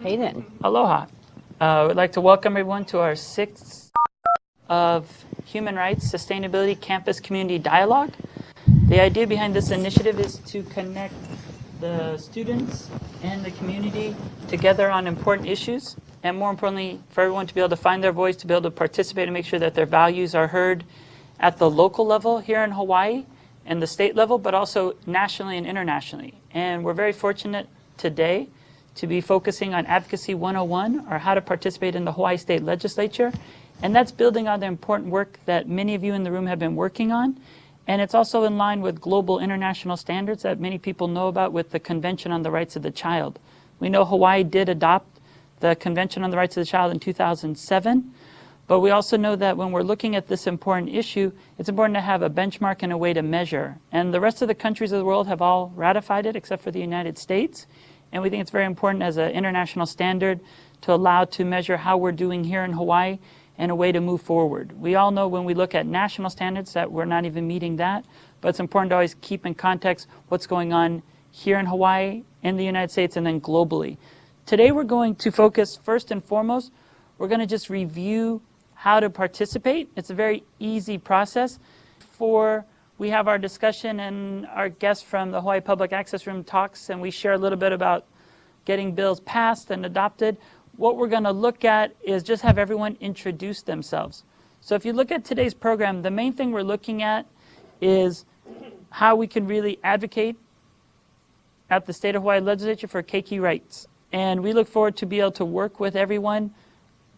Hey then. Aloha. We'd like to welcome everyone to our 6th of Human Rights Sustainability Campus Community Dialogue. The idea behind this initiative is to connect the students and the community together on important issues, and more importantly, for everyone to be able to find their voice, to be able to participate and make sure that their values are heard at the local level here in Hawaii and the state level, but also nationally and internationally. And we're very fortunate today to be focusing on Advocacy 101, or how to participate in the Hawaii State Legislature. And that's building on the important work that many of you in the room have been working on. And it's also in line with global international standards that many people know about with the Convention on the Rights of the Child. We know Hawaii did adopt the Convention on the Rights of the Child in 2007, but we also know that when we're looking at this important issue, it's important to have a benchmark and a way to measure. And the rest of the countries of the world have all ratified it, except for the United States. And we think it's very important as an international standard to allow to measure how we're doing here in Hawaii and a way to move forward. We all know when we look at national standards that we're not even meeting that, but it's important to always keep in context what's going on here in Hawaii, in the United States, and then globally. Today we're going to focus first and foremost, we're going to just review how to participate. It's a very easy process. We have our discussion, and our guest from the Hawaii Public Access Room talks, and we share a little bit about getting bills passed and adopted. What we're going to look at is just have everyone introduce themselves. So if you look at today's program, the main thing we're looking at is how we can really advocate at the State of Hawaii Legislature for keiki rights. And we look forward to be able to work with everyone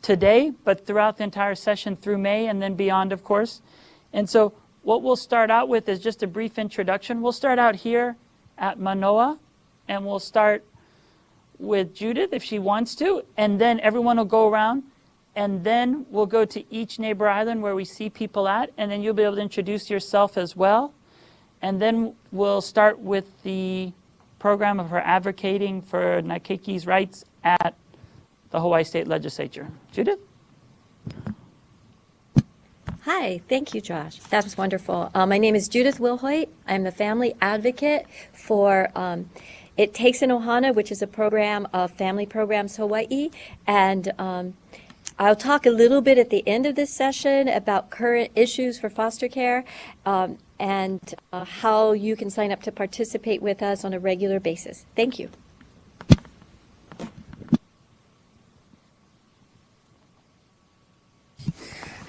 today, but throughout the entire session through May and then beyond, of course. And so what we'll start out with is just a brief introduction. We'll start out here at Manoa, and we'll start with Judith if she wants to, and then everyone will go around, and then we'll go to each neighbor island where we see people at, and then you'll be able to introduce yourself as well. And then we'll start with the program of her advocating for Nakeiki's rights at the Hawaii State Legislature. Judith? Hi, thank you, Josh. That was wonderful. My name is Judith Wilhoit. I'm the family advocate for It Takes an Ohana, which is a program of Family Programs Hawaii. And I'll talk a little bit at the end of this session about current issues for foster care and how you can sign up to participate with us on a regular basis. Thank you.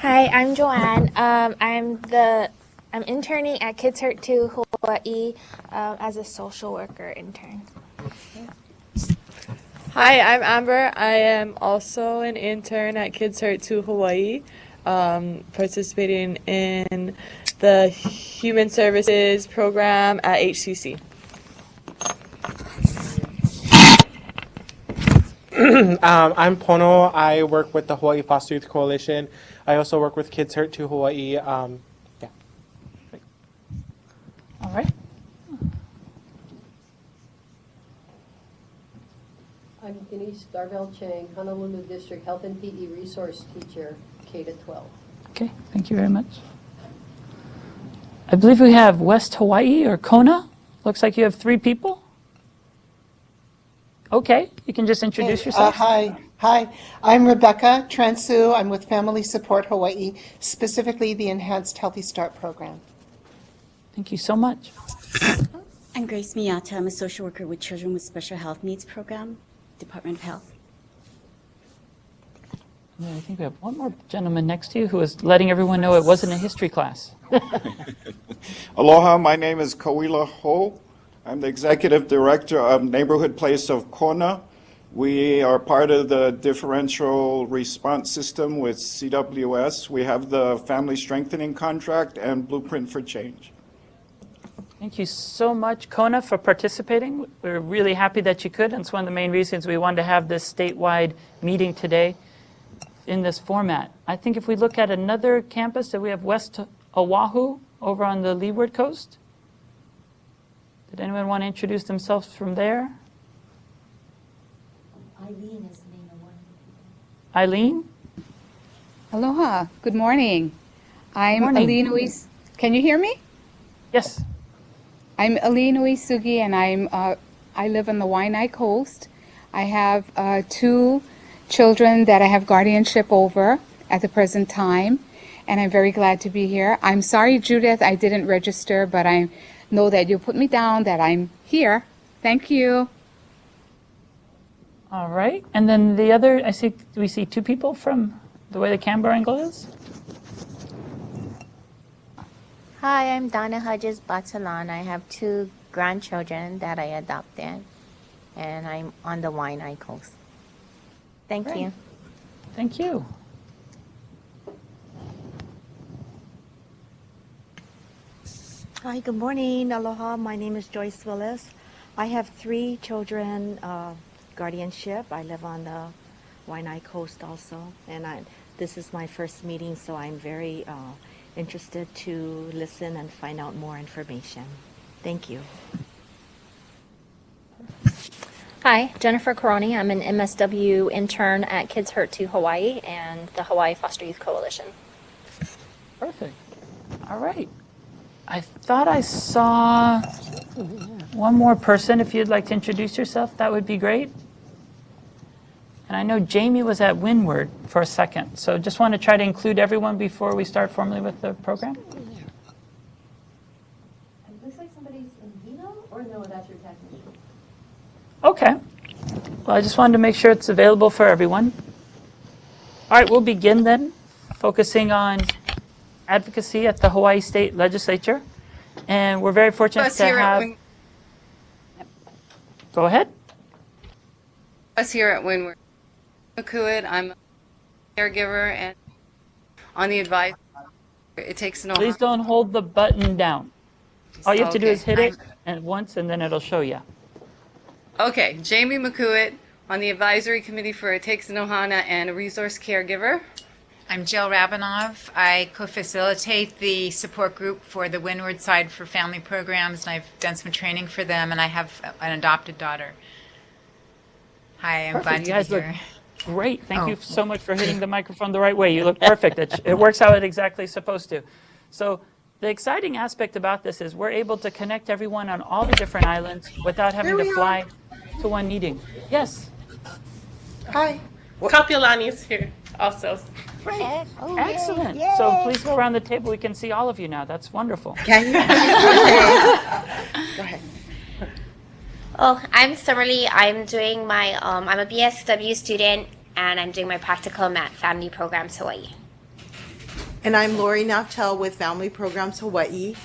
Hi, I'm Joanne. I'm interning at Kids Hurt 2 Hawaii as a social worker intern. Hi, I'm Amber. I am also an intern at Kids Hurt 2 Hawaii, participating in the Human Services program at HCC. I'm Pono. I work with the Hawaii Foster Youth Coalition. I also work with Kids Hurt 2 Hawaii. All right. I'm Denise Darvell Chang, Honolulu District Health and PE Resource Teacher, K-12. Okay, thank you very much. I believe we have West Hawaii or Kona. Looks like you have 3 people. Okay, you can just introduce yourself. Hi. I'm Rebecca Transu. I'm with Family Support Hawaii, specifically the Enhanced Healthy Start program. Thank you so much. I'm Grace Miyata. I'm a social worker with Children with Special Health Needs program, Department of Health. Yeah, I think we have one more gentleman next to you who is letting everyone know it wasn't a history class. Aloha, my name is Kawila Ho. I'm the Executive Director of Neighborhood Place of Kona. We are part of the differential response system with CWS. We have the Family Strengthening Contract and Blueprint for Change. Thank you so much, Kona, for participating. We're really happy that you could, and it's one of the main reasons we wanted to have this statewide meeting today in this format. I think if we look at another campus, that we have West Oahu over on the leeward coast. Did anyone want to introduce themselves from there? Eileen is the name of one. Eileen? Aloha. Good morning. I'm Morning. Aline Uis. Can you hear me? Yes. I'm Aline Uisugi, and I live on the Waianae coast. I have 2 children that I have guardianship over at the present time, and I'm very glad to be here. I'm sorry, Judith, I didn't register, but I know that you put me down, that I'm here. Thank you. All right. And then the other, we see 2 people from the way the camera angle is. Hi, I'm Donna Hodges Batalan. I have 2 grandchildren that I adopted, and I'm on the Hawai'i coast. Thank Great. you. Thank you. Hi, good morning. Aloha. My name is Joyce Willis. I have 3 children, guardianship. I live on the Hawai'i coast also, and this is my first meeting, so I'm very interested to listen and find out more information. Thank you. Hi, Jennifer Caroni. I'm an MSW intern at Kids Hurt to Hawaii and the Hawaii Foster Youth Coalition. Perfect. All right. I thought I saw one more person. If you'd like to introduce yourself, that would be great. And I know Jamie was at Windward for a second, so just want to try to include everyone before we start formally with the program. It looks like somebody's in Vino, or no, that's your technician. Okay. Well, I just wanted to make sure it's available for everyone. All right, we'll begin then, focusing on advocacy at the Hawaii State Legislature. And we're very fortunate to have... Go ahead. Us here at Windward. Makuit, I'm a caregiver and on the advice. It takes an Please don't hold the button down. All you have to do is hit it and once, and then it'll show you. Okay, Jamie Makuit on the advisory committee for It Takes an Ohana and a resource caregiver. I'm Jill Rabinov. I co-facilitate the support group for the Windward Side for Family Programs, and I've done some training for them, and I have an adopted daughter. Hi, I'm glad to be here. Great. Thank you so much for hitting the microphone the right way. You look perfect. It works how it exactly is supposed to. So the exciting aspect about this is we're able to connect everyone on all the different islands without having to fly to one meeting. Yes. Hi. Kapiolani's here also. Great. Excellent. So please go around the table. We can see all of you now. That's wonderful. Can you? Go ahead. Oh, I'm Summerly. I'm doing my, I'm a BSW student, and I'm doing my practicum at Family Programs Hawaii. And I'm Lori Naftel with Family Programs Hawaii.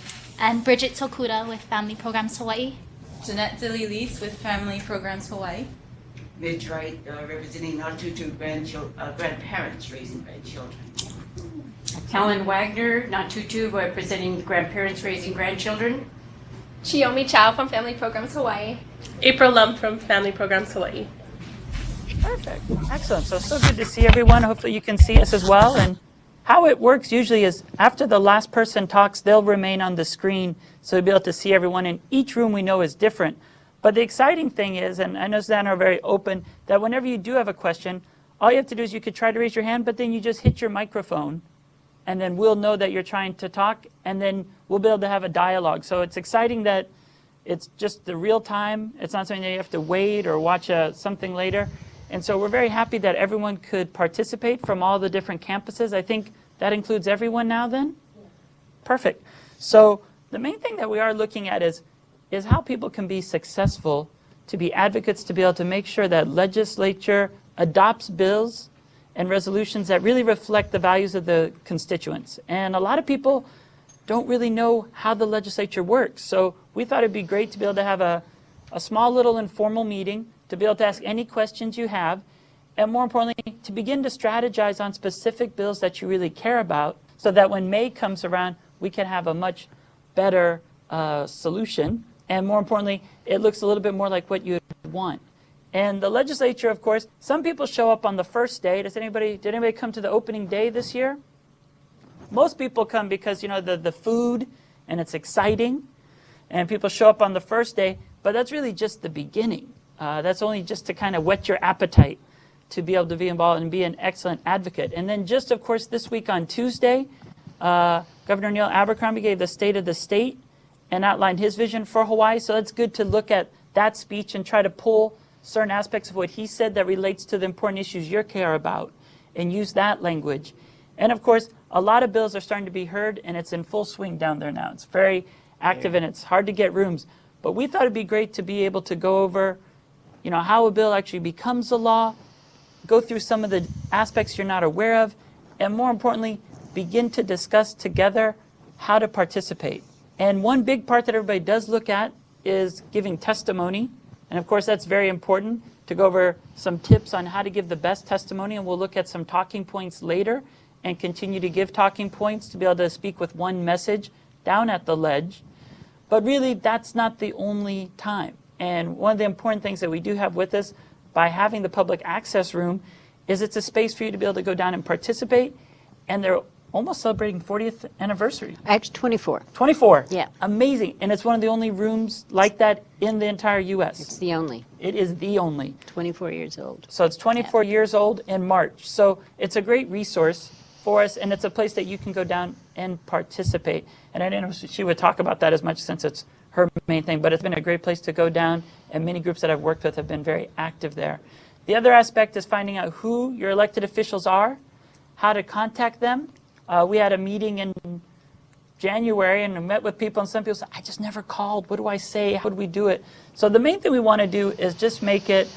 And Bridget Tokuda with Family Programs Hawaii. Jeanette DeLilise with Family Programs Hawaii. Midge Wright, representing Natutu grandparents raising grandchildren. Helen Wagner, Natutu, representing grandparents raising grandchildren. Chiomi Chow from Family Programs Hawaii. April Lum from Family Programs Hawaii. Perfect. Excellent. So good to see everyone. Hopefully you can see us as well. And how it works usually is after the last person talks, they'll remain on the screen so you'll be able to see everyone. And each room we know is different. But the exciting thing is, and I know Susanna are very open, that whenever you do have a question, all you have to do is you could try to raise your hand, but then you just hit your microphone, and then we'll know that you're trying to talk, and then we'll be able to have a dialogue. So it's exciting that it's just the real time. It's not something that you have to wait or watch something later. And so we're very happy that everyone could participate from all the different campuses. I think that includes everyone now then? Yeah. Perfect. So the main thing that we are looking at is how people can be successful to be advocates, to be able to make sure that legislature adopts bills and resolutions that really reflect the values of the constituents. And a lot of people don't really know how the legislature works. So we thought it'd be great to be able to have a small little informal meeting, to be able to ask any questions you have, and more importantly, to begin to strategize on specific bills that you really care about, so that when May comes around, we can have a much better solution. And more importantly, it looks a little bit more like what you want. And the legislature, of course, some people show up on the first day. Did anybody come to the opening day this year? Most people come because, you know, the food, and it's exciting, and people show up on the first day, but that's really just the beginning. That's only just to kind of whet your appetite to be able to be involved and be an excellent advocate. And then just, of course, this week on Tuesday, Governor Neil Abercrombie gave the State of the State and outlined his vision for Hawaii. So it's good to look at that speech and try to pull certain aspects of what he said that relates to the important issues you care about, and use that language. And of course, a lot of bills are starting to be heard, and it's in full swing down there now. It's very active, and it's hard to get rooms. But we thought it'd be great to be able to go over, how a bill actually becomes a law, go through some of the aspects you're not aware of, and more importantly, begin to discuss together how to participate. And one big part that everybody does look at is giving testimony. And of course, that's very important to go over some tips on how to give the best testimony. And we'll look at some talking points later and continue to give talking points to be able to speak with one message down at the ledge. But really, that's not the only time. And one of the important things that we do have with us by having the public access room is it's a space for you to be able to go down and participate. And they're almost celebrating 40th anniversary. Actually, 24. 24. Yeah. Amazing. And it's one of the only rooms like that in the entire U.S. It's the only. It is the only. 24 years old. So it's 24 years old in March. So it's a great resource for us, and it's a place that you can go down and participate. And I didn't know she would talk about that as much since it's her main thing, but it's been a great place to go down, and many groups that I've worked with have been very active there. The other aspect is finding out who your elected officials are, how to contact them. We had a meeting in January and I met with people, and some people said, I just never called. What do I say? How do we do it? So the main thing we want to do is just make it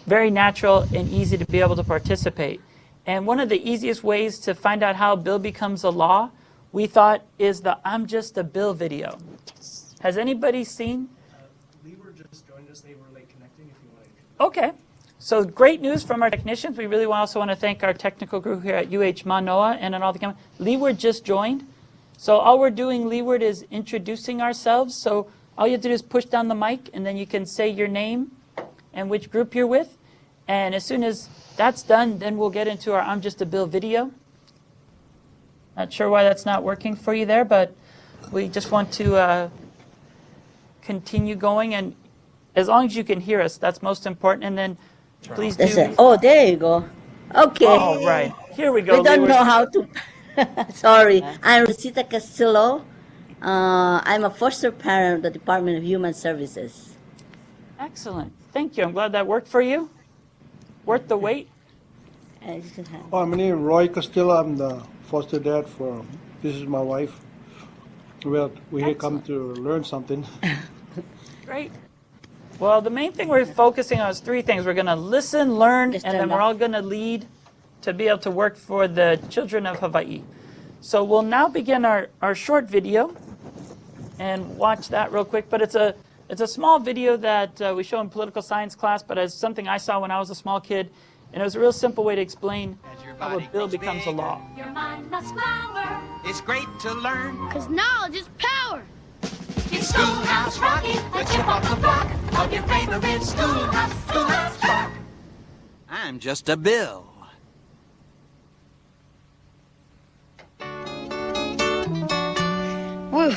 very natural and easy to be able to participate. And one of the easiest ways to find out how a bill becomes a law, we thought, is the I'm Just a Bill video. Yes. Has anybody seen? Leeward just joined us. They were late connecting if you want to. Okay. So great news from our technicians. We really also want to thank our technical group here at UH Manoa and all the cameras. Leeward just joined. So all we're doing, Leeward, is introducing ourselves. So all you have to do is push down the mic, and then you can say your name and which group you're with. And as soon as that's done, then we'll get into our I'm Just a Bill video. Not sure why that's not working for you there, but we just want to continue going. And as long as you can hear us, that's most important. And then please do. Oh, there you go. Okay. All right. Here we go. We don't know how to. Sorry. I'm Rosita Castillo. I'm a foster parent of the Department of Human Services. Excellent. Thank you. I'm glad that worked for you. Worth the wait. My name is Roy Castillo. I'm the foster dad for, this is my wife. Well, we here come to learn something. Great. Well, the main thing we're focusing on is three things. We're going to listen, learn, and then we're all going to lead to be able to work for the children of Hawaii. So we'll now begin our short video and watch that real quick. But it's a small video that we show in political science class, but it's something I saw when I was a small kid. And it was a real simple way to explain how a bill becomes a law. Your mind must flower. It's great to learn. 'Cause knowledge is power. It's Schoolhouse Rocky, the chip off the block of your favorite schoolhouse rock. I'm just a bill. Woo,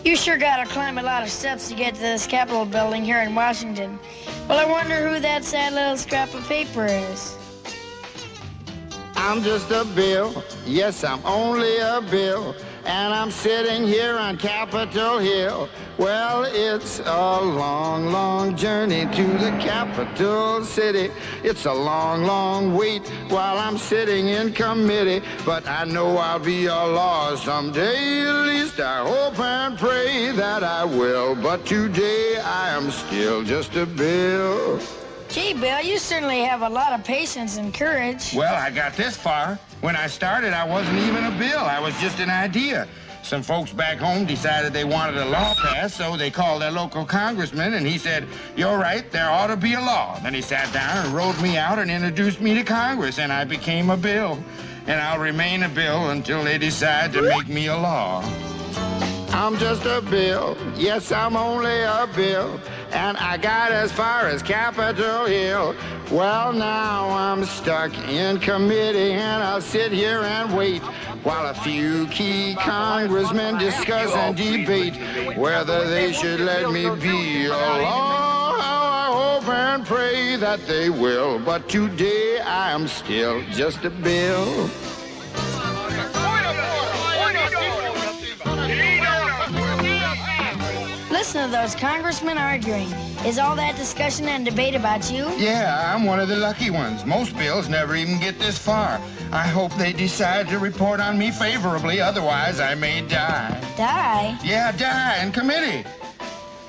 you sure gotta climb a lot of steps to get to this Capitol building here in Washington. Well, I wonder who that sad little scrap of paper is. I'm just a bill, yes, I'm only a bill, and I'm sitting here on Capitol Hill. Well, it's a long, long journey to the capital city. It's a long, long wait while I'm sitting in committee, but I know I'll be a law someday. At least I hope and pray that I will, but today I am still just a bill. Gee, Bill, you certainly have a lot of patience and courage. Well, I got this far. When I started, I wasn't even a bill. I was just an idea. Some folks back home decided they wanted a law passed, so they called their local congressman, and he said, "You're right, there ought to be a law." Then he sat down and wrote me out and introduced me to Congress, and I became a bill. And I'll remain a bill until they decide to make me a law. I'm just a bill, yes, I'm only a bill, and I got as far as Capitol Hill. Well, now I'm stuck in committee, and I'll sit here and wait while a few key congressmen discuss and debate whether they should let me be a law. I hope and pray that they will, but today I am still just a bill. listen to those congressmen arguing. Is all that discussion and debate about you? Yeah, I'm one of the lucky ones. Most bills never even get this far. I hope they decide to report on me favorably, otherwise I may die. Die? Yeah, die in committee.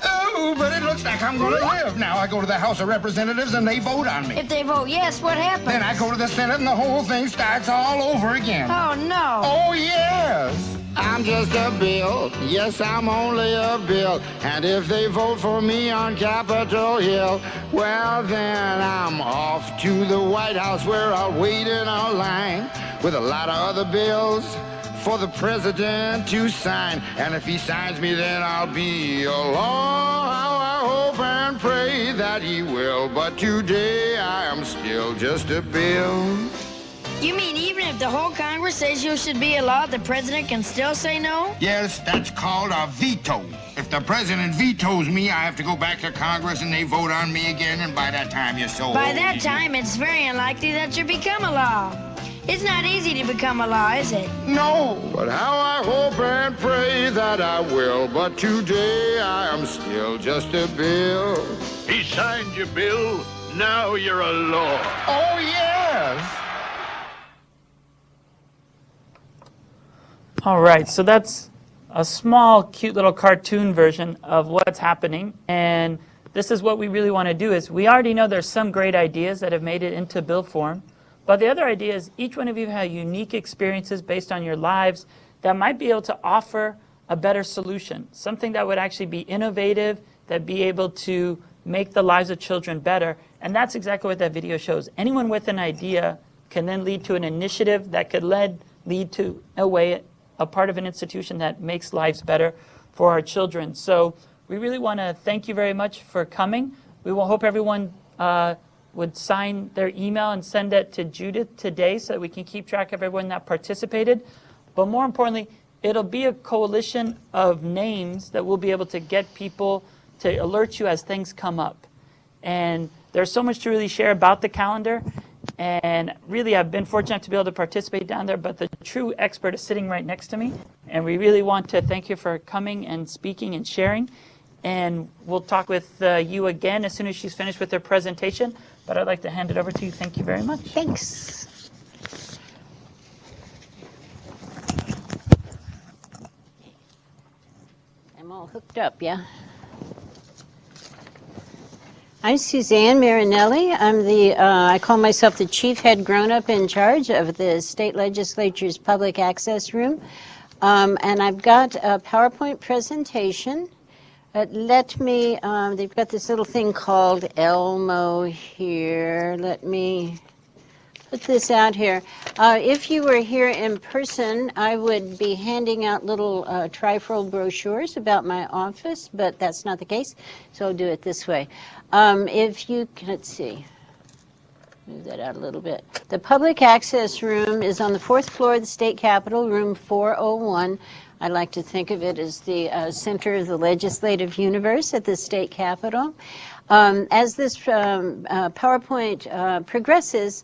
Oh, but it looks like I'm going to live. Now I go to the House of Representatives and they vote on me. If they vote yes, what happens? Then I go to the Senate and the whole thing starts all over again. Oh, no. Oh, yes. I'm just a bill. Yes, I'm only a bill. And if they vote for me on Capitol Hill, well, then I'm off to the White House where I'll wait in a line with a lot of other bills for the president to sign. And if he signs me, then I'll be along. How I hope and pray that he will. But today I am still just a bill. You mean even if the whole Congress says you should be a law, the president can still say no? Yes, that's called a veto. If the president vetoes me, I have to go back to Congress and they vote on me again, and by that time you're so By old, that time, it's very unlikely that you become a law. It's not easy to become a law, is it? No, but how I hope and pray that I will. But today I am still just a bill. He signed your bill. Now you're a law. Oh, yes. All right, so that's a small, cute little cartoon version of what's happening. And this is what we really want to do is we already know there's some great ideas that have made it into bill form. But the other idea is each one of you have unique experiences based on your lives that might be able to offer a better solution, something that would actually be innovative, that be able to make the lives of children better. And that's exactly what that video shows. Anyone with an idea can then lead to an initiative that could lead to a part of an institution that makes lives better for our children. So we really want to thank you very much for coming. We will hope everyone would sign their email and send it to Judith today so that we can keep track of everyone that participated. But more importantly, it'll be a coalition of names that will be able to get people to alert you as things come up. And there's so much to really share about the calendar. And really, I've been fortunate to be able to participate down there, but the true expert is sitting right next to me. And we really want to thank you for coming and speaking and sharing. And we'll talk with you again as soon as she's finished with her presentation. But I'd like to hand it over to you. Thank you very much. Thanks. I'm all hooked up, yeah? I'm Suzanne Marinelli. I'm I call myself the chief head grown-up in charge of the state legislature's public access room. And I've got a PowerPoint presentation. They've got this little thing called Elmo here. Let me put this out here. If you were here in person, I would be handing out little trifold brochures about my office, but that's not the case, so I'll do it this way. Let's see. Move that out a little bit. The public access room is on the 4th floor of the state capitol, room 401. I like to think of it as the center of the legislative universe at the state capitol. As this PowerPoint progresses,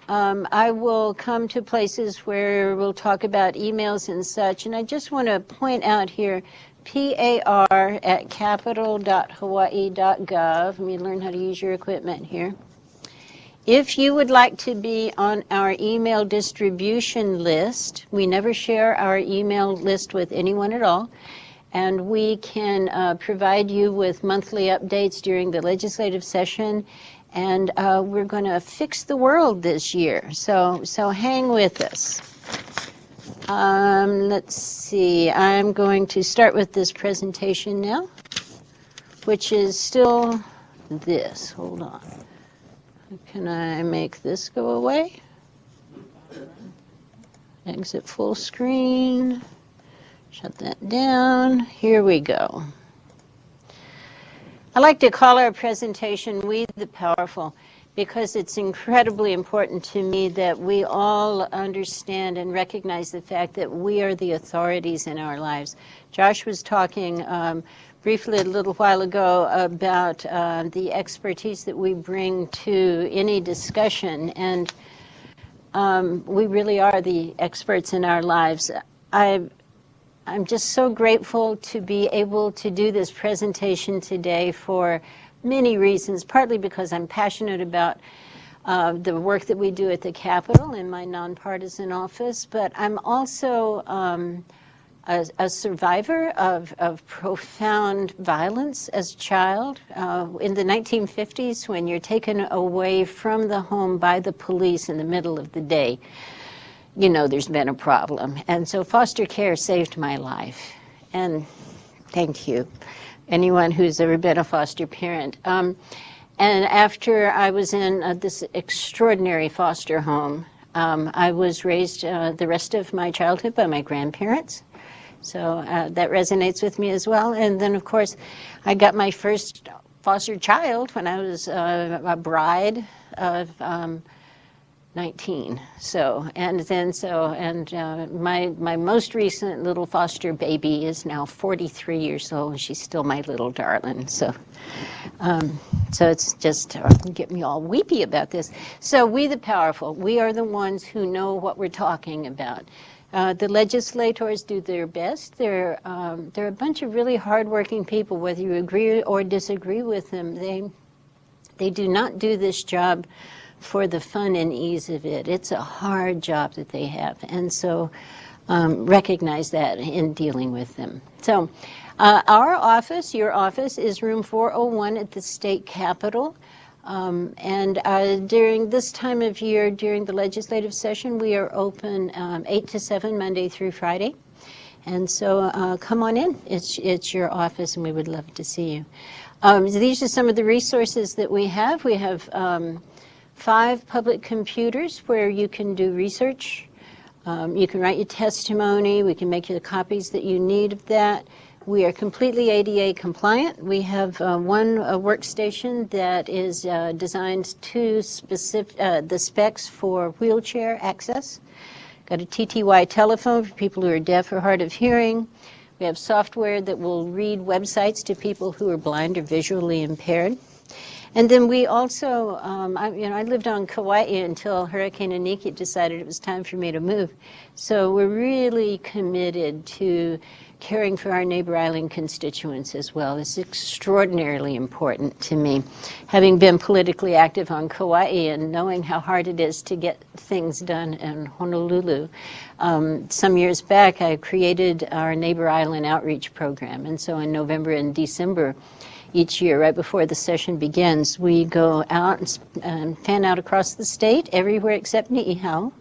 I will come to places where we'll talk about emails and such. And I just want to point out here, par@capitol.hawaii.gov. Let me learn how to use your equipment here. If you would like to be on our email distribution list, we never share our email list with anyone at all, and we can provide you with monthly updates during the legislative session, and we're going to fix the world this year, so hang with us. Let's see, I'm going to start with this presentation now, which is still this. Hold on. Can I make this go away? Exit full screen. Shut that down. Here we go. I like to call our presentation We the Powerful because it's incredibly important to me that we all understand and recognize the fact that we are the authorities in our lives. Josh was talking briefly a little while ago about the expertise that we bring to any discussion, and we really are the experts in our lives. I'm just so grateful to be able to do this presentation today for many reasons, partly because I'm passionate about the work that we do at the Capitol in my nonpartisan office, but I'm also a survivor of profound violence as a child. In the 1950s, when you're taken away from the home by the police in the middle of the day, you know there's been a problem. And so foster care saved my life. And thank you, anyone who's ever been a foster parent. And after I was in this extraordinary foster home, I was raised the rest of my childhood by my grandparents. So that resonates with me as well. And then, of course, I got my first foster child when I was a bride of 19. My most recent little foster baby is now 43 years old, and she's still my little darling. So it's just get me all weepy about this. So we the powerful, we are the ones who know what we're talking about. The legislators do their best. They're a bunch of really hardworking people, whether you agree or disagree with them. They do not do this job for the fun and ease of it. It's a hard job that they have, and so recognize that in dealing with them. So our office, your office, is room 401 at the state capitol. During this time of year, during the legislative session, we are open 8 to 7, Monday through Friday. And so come on in. It's your office, and we would love to see you. These are some of the resources that we have. We have 5 public computers where you can do research. You can write your testimony. We can make you the copies that you need of that. We are completely ADA compliant. We have one workstation that is designed to the specs for wheelchair access. Got a TTY telephone for people who are deaf or hard of hearing. We have software that will read websites to people who are blind or visually impaired. And then we also, I lived on Kauai until Hurricane Iniki decided it was time for me to move. So we're really committed to caring for our neighbor island constituents as well. It's extraordinarily important to me. Having been politically active on Kauai and knowing how hard it is to get things done in Honolulu, some years back I created our neighbor island outreach program. And so in November and December each year, right before the session begins, we go out and fan out across the state, everywhere except Ni'ihau.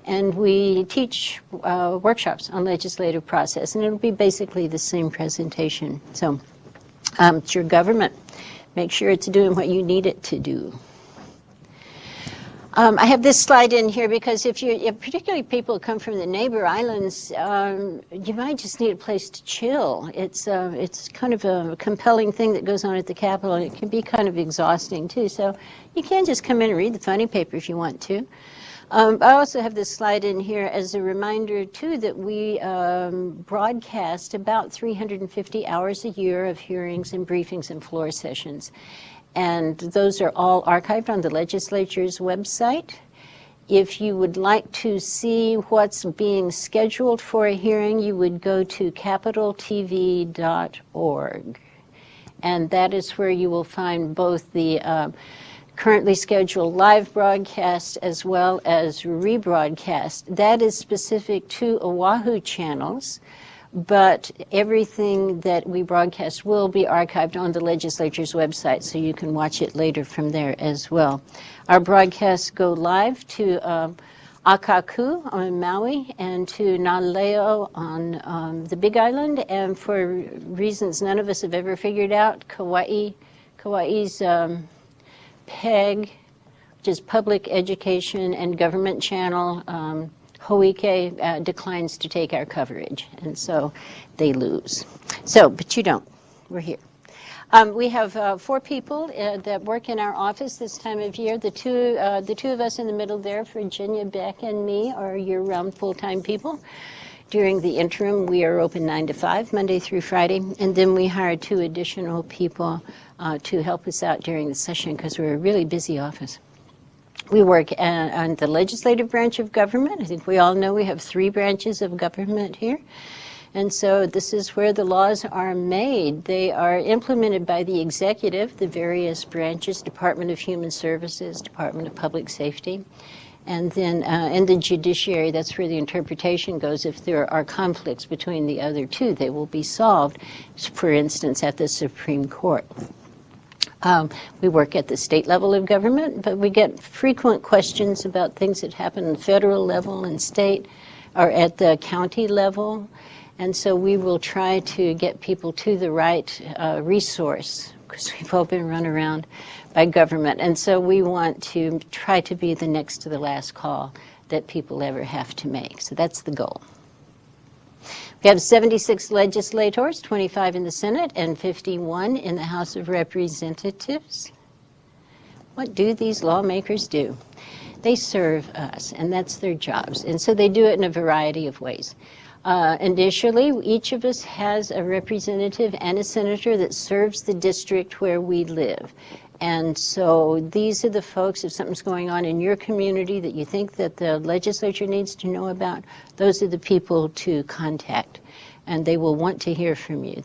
And we teach workshops on legislative process, and it'll be basically the same presentation. So it's your government. Make sure it's doing what you need it to do. I have this slide in here because if particularly people who come from the neighbor islands, you might just need a place to chill. It's kind of a compelling thing that goes on at the Capitol, and it can be kind of exhausting too. So you can just come in and read the funny paper if you want to. I also have this slide in here as a reminder, too, that we broadcast about 350 hours a year of hearings and briefings and floor sessions. And those are all archived on the legislature's website. If you would like to see what's being scheduled for a hearing, you would go to capitoltv.org. And that is where you will find both the currently scheduled live broadcast as well as rebroadcast. That is specific to Oahu channels, but everything that we broadcast will be archived on the legislature's website, so you can watch it later from there as well. Our broadcasts go live to Akaku on Maui and to Naleo on the Big Island, and for reasons none of us have ever figured out, Kauai's PEG, which is Public Education and Government Channel, Hoike declines to take our coverage, and so they lose. So, but you don't. We're here. We have 4 people that work in our office this time of year. The two of us in the middle there, Virginia, Beck, and me, are year-round full-time people. During the interim, we are open 9 to 5, Monday through Friday, and then we hire 2 additional people to help us out during the session because we're a really busy office. We work on the legislative branch of government. I think we all know we have 3 branches of government here. And so this is where the laws are made. They are implemented by the executive, the various branches, Department of Human Services, Department of Public Safety. And then in the judiciary, that's where the interpretation goes. If there are conflicts between the other two, they will be solved, for instance, at the Supreme Court. We work at the state level of government, but we get frequent questions about things that happen at the federal level and state, or at the county level. And so we will try to get people to the right resource, because we've all been run around by government. And so we want to try to be the next to the last call that people ever have to make. So that's the goal. We have 76 legislators, 25 in the Senate and 51 in the House of Representatives. What do these lawmakers do? They serve us, and that's their jobs. And so they do it in a variety of ways. Initially, each of us has a representative and a senator that serves the district where we live. And so these are the folks, if something's going on in your community that you think that the legislature needs to know about, those are the people to contact, and they will want to hear from you.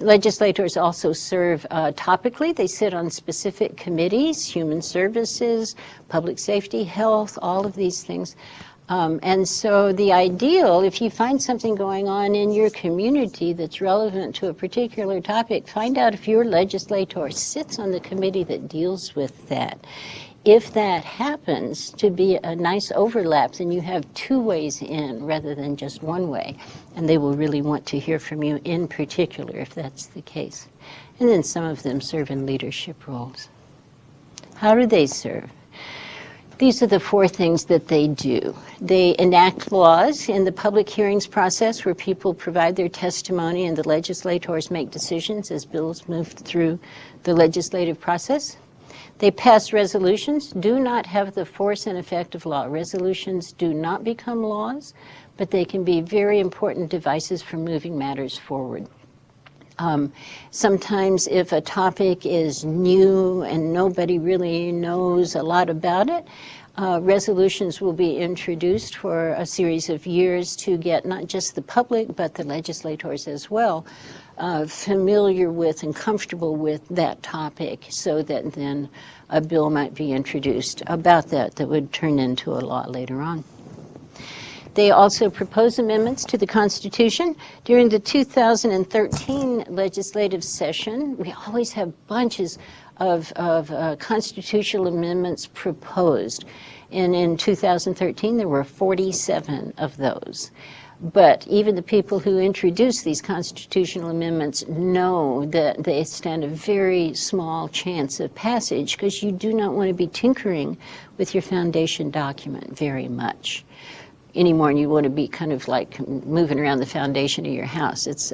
Legislators also serve topically. They sit on specific committees, human services, public safety, health, all of these things. And so the ideal, if you find something going on in your community that's relevant to a particular topic, find out if your legislator sits on the committee that deals with that. If that happens to be a nice overlap, then you have two ways in rather than just one way. And they will really want to hear from you in particular if that's the case. And then some of them serve in leadership roles. How do they serve? These are the four things that they do. They enact laws in the public hearings process where people provide their testimony and the legislators make decisions as bills move through the legislative process. They pass resolutions, do not have the force and effect of law. Resolutions do not become laws, but they can be very important devices for moving matters forward. Sometimes if a topic is new and nobody really knows a lot about it, resolutions will be introduced for a series of years to get not just the public but the legislators as well familiar with and comfortable with that topic, so that then a bill might be introduced about that would turn into a law later on. They also propose amendments to the Constitution. During the 2013 legislative session, we always have bunches of constitutional amendments proposed. And in 2013, there were 47 of those. But even the people who introduce these constitutional amendments know that they stand a very small chance of passage, because you do not want to be tinkering with your foundation document very much anymore, and you want to be kind of like moving around the foundation of your house. It's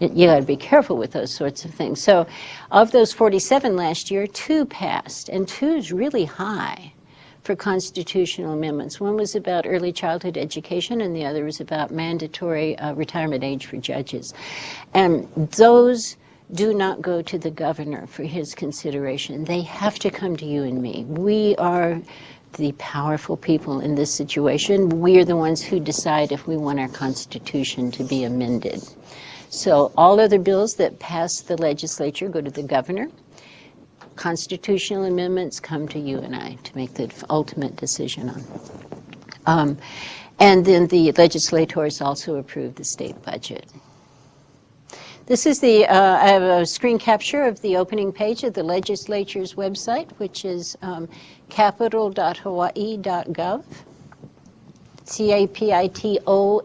you got to be careful with those sorts of things. So of those 47 last year, 2 passed, and 2 is really high for constitutional amendments. One was about early childhood education, and the other was about mandatory retirement age for judges. And those do not go to the governor for his consideration. They have to come to you and me. We are the powerful people in this situation. We are the ones who decide if we want our Constitution to be amended. So all other bills that pass the legislature go to the governor. Constitutional amendments come to you and I to make the ultimate decision on. And then the legislators also approve the state budget. This is I have a screen capture of the opening page of the legislature's website, which is capital.hawaii.gov. CAPITOL,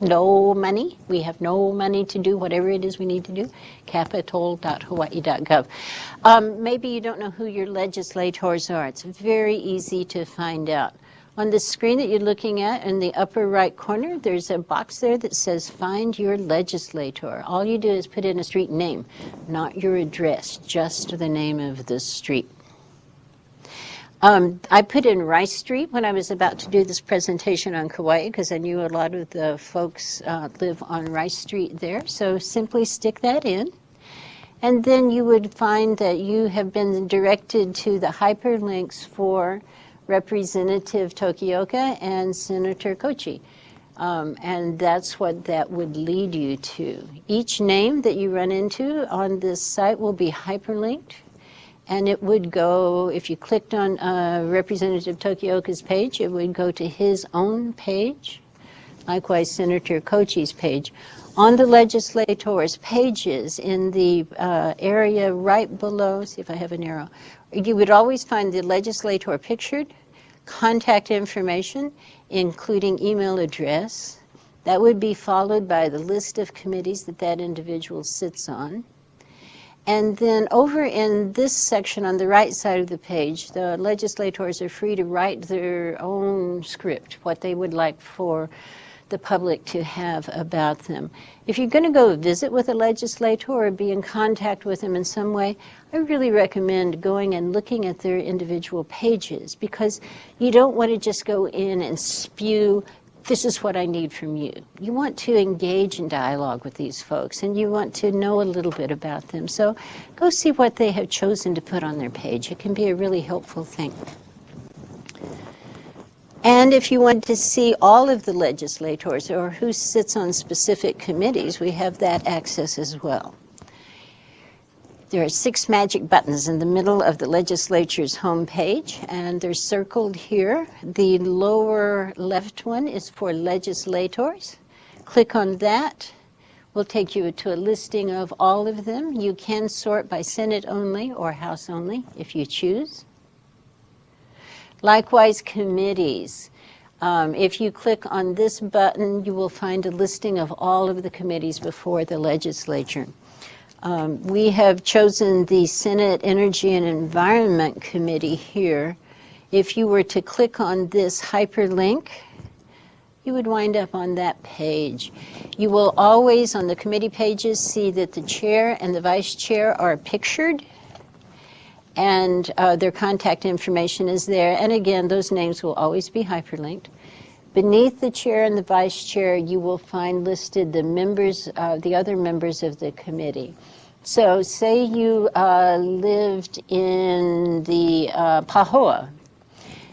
no money. We have no money to do whatever it is we need to do. Capital.hawaii.gov. Maybe you don't know who your legislators are. It's very easy to find out. On the screen that you're looking at in the upper right corner, there's a box there that says Find Your Legislator. All you do is put in a street name, not your address, just the name of the street. I put in Rice Street when I was about to do this presentation on Kauai, because I knew a lot of the folks live on Rice Street there. So simply stick that in. And then you would find that you have been directed to the hyperlinks for Representative Tokioka and Senator Kochi. And that's what that would lead you to. Each name that you run into on this site will be hyperlinked, and it would go, if you clicked on Representative Tokioka's page, it would go to his own page. Likewise, Senator Kochi's page. On the legislators' pages in the area right below, see if I have an arrow, you would always find the legislator pictured, contact information, including email address. That would be followed by the list of committees that that individual sits on. And then over in this section on the right side of the page, the legislators are free to write their own script, what they would like for the public to have about them. If you're going to go visit with a legislator or be in contact with them in some way, I really recommend going and looking at their individual pages, because you don't want to just go in and spew, this is what I need from you. You want to engage in dialogue with these folks, and you want to know a little bit about them. So go see what they have chosen to put on their page. It can be a really helpful thing. And if you want to see all of the legislators or who sits on specific committees, we have that access as well. There are 6 magic buttons in the middle of the legislature's homepage, and they're circled here. The lower left one is for legislators. Click on that. We'll take you to a listing of all of them. You can sort by Senate only or House only if you choose. Likewise, committees. If you click on this button, you will find a listing of all of the committees before the legislature. We have chosen the Senate Energy and Environment Committee here. If you were to click on this hyperlink, you would wind up on that page. You will always, on the committee pages, see that the chair and the vice chair are pictured, and their contact information is there. And again, those names will always be hyperlinked. Beneath the chair and the vice chair, you will find listed the members, the other members of the committee. So say you lived in the Pahoa,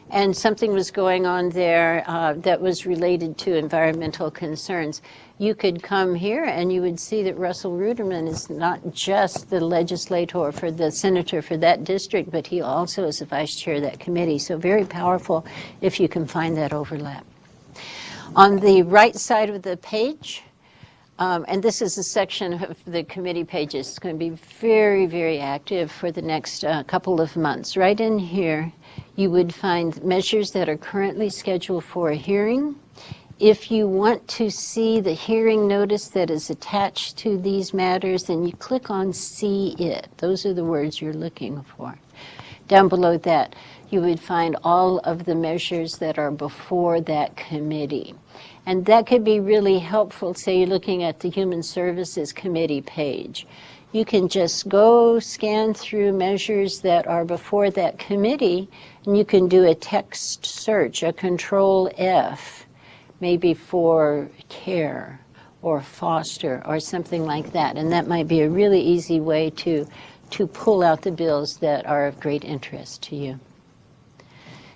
and something was going on there that was related to environmental concerns. You could come here and you would see that Russell Ruderman is not just the legislator for the senator for that district, but he also is the vice chair of that committee. So very powerful if you can find that overlap. On the right side of the page, and this is a section of the committee pages, it's going to be very, very active for the next couple of months. Right in here, you would find measures that are currently scheduled for a hearing. If you want to see the hearing notice that is attached to these matters, then you click on See It. Those are the words you're looking for. Down below that, you would find all of the measures that are before that committee. And that could be really helpful, say you're looking at the Human Services Committee page. You can just go scan through measures that are before that committee, and you can do a text search, a Control F, maybe for care or foster or something like that. And that might be a really easy way to pull out the bills that are of great interest to you.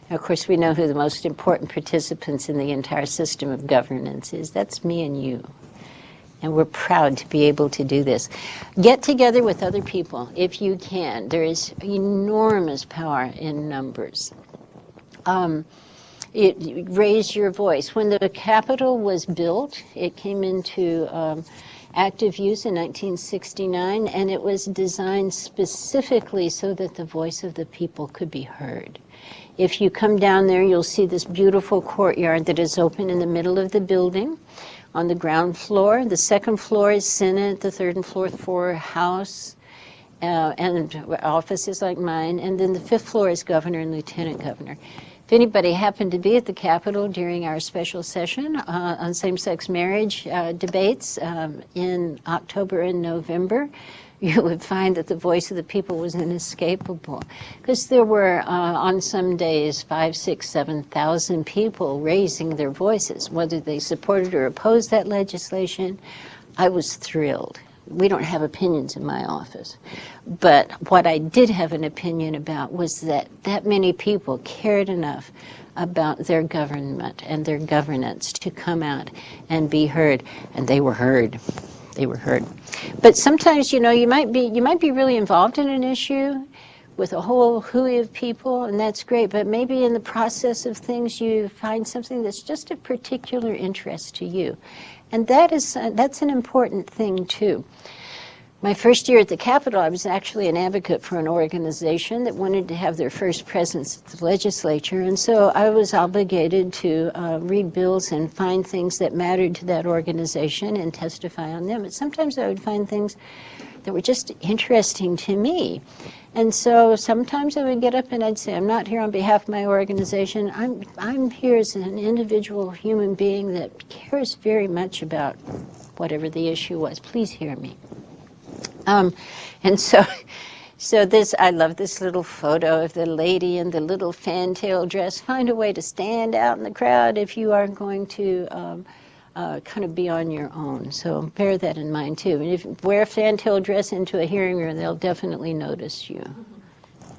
Now, of course, we know who the most important participants in the entire system of governance is. That's me and you. And we're proud to be able to do this. Get together with other people if you can. There is enormous power in numbers. Raise your voice. When the Capitol was built, it came into active use in 1969, and it was designed specifically so that the voice of the people could be heard. If you come down there, you'll see this beautiful courtyard that is open in the middle of the building. On the ground floor, the second floor is Senate, the third and fourth floor House, and offices like mine, and then the fifth floor is Governor and Lieutenant Governor. If anybody happened to be at the Capitol during our special session on same-sex marriage debates in October and November, you would find that the voice of the people was inescapable, because there were on some days 5,000, 6,000, 7,000 people raising their voices, whether they supported or opposed that legislation. I was thrilled we don't have opinions in my office. But what I did have an opinion about was that many people cared enough about their government and their governance to come out and be heard, and they were heard. They were heard. But sometimes, you might be really involved in an issue with a whole hooey of people, and that's great, but maybe in the process of things you find something that's just of particular interest to you. And that's an important thing, too. My first year at the Capitol, I was actually an advocate for an organization that wanted to have their first presence at the legislature, and so I was obligated to read bills and find things that mattered to that organization and testify on them. But sometimes I would find things that were just interesting to me. And so sometimes I would get up and I'd say, I'm not here on behalf of my organization. I'm here as an individual human being that cares very much about whatever the issue was. Please hear me. And so this, I love this little photo of the lady in the little fantail dress. Find a way to stand out in the crowd if you are going to kind of be on your own. So bear that in mind too. And if you wear a fantail dress into a hearing room, they'll definitely notice you.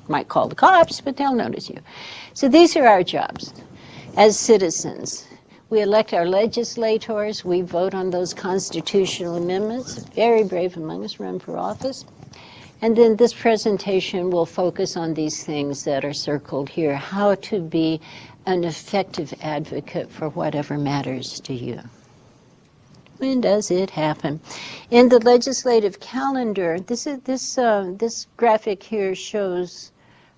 Might call the cops, but they'll notice you. So these are our jobs as citizens. We elect our legislators. We vote on those constitutional amendments. Very brave among us run for office. And then this presentation will focus on these things that are circled here, how to be an effective advocate for whatever matters to you. When does it happen? In the legislative calendar, this graphic here shows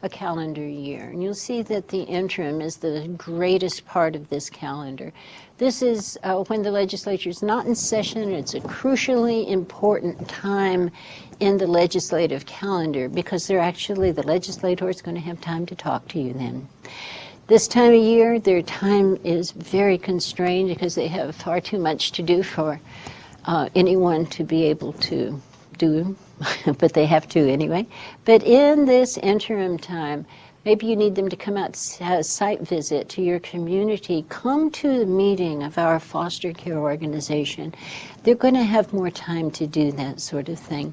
a calendar year. And you'll see that the interim is the greatest part of this calendar. This is when the legislature is not in session. It's a crucially important time in the legislative calendar because the legislator is going to have time to talk to you then. This time of year, their time is very constrained because they have far too much to do for anyone to be able to do, but they have to anyway. But in this interim time, maybe you need them to come out a site visit to your community. Come to the meeting of our foster care organization. They're going to have more time to do that sort of thing.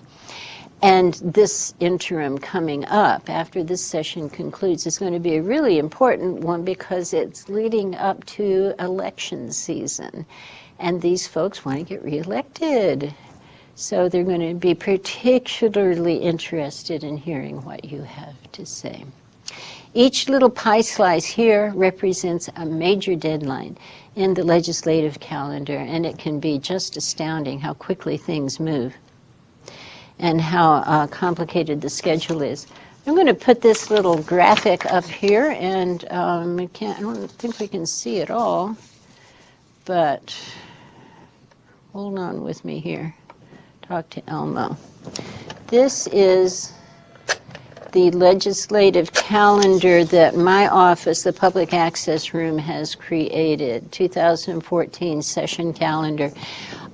And this interim coming up after this session concludes is going to be a really important one because it's leading up to election season. And these folks want to get reelected. So they're going to be particularly interested in hearing what you have to say. Each little pie slice here represents a major deadline in the legislative calendar, and it can be just astounding how quickly things move and how complicated the schedule is. I'm going to put this little graphic up here, and I don't think we can see it all, but hold on with me here. Talk to Elmo. This is the legislative calendar that my office, the Public Access Room, has created, 2014 session calendar.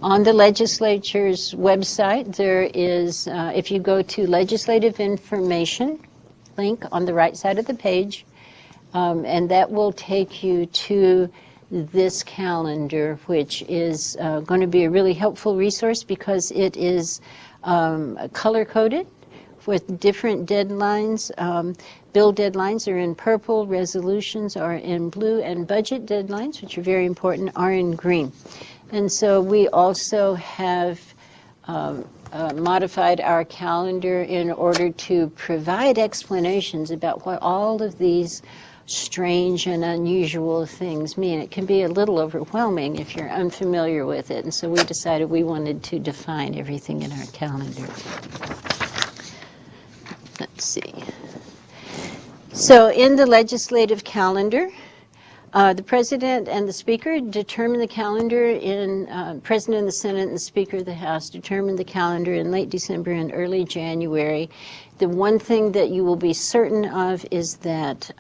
On the legislature's website, there is, if you go to legislative information, link on the right side of the page, and that will take you to this calendar, which is going to be a really helpful resource because it is color-coded with different deadlines. Bill deadlines are in purple, resolutions are in blue, and budget deadlines, which are very important, are in green. And so we also have modified our calendar in order to provide explanations about what all of these strange and unusual things mean. It can be a little overwhelming if you're unfamiliar with it, and so we decided we wanted to define everything in our calendar. Let's see. So in the legislative calendar, the President and the Speaker determine the calendar President of the Senate and the Speaker of the House determine the calendar in late December and early January. The one thing that you will be certain of is that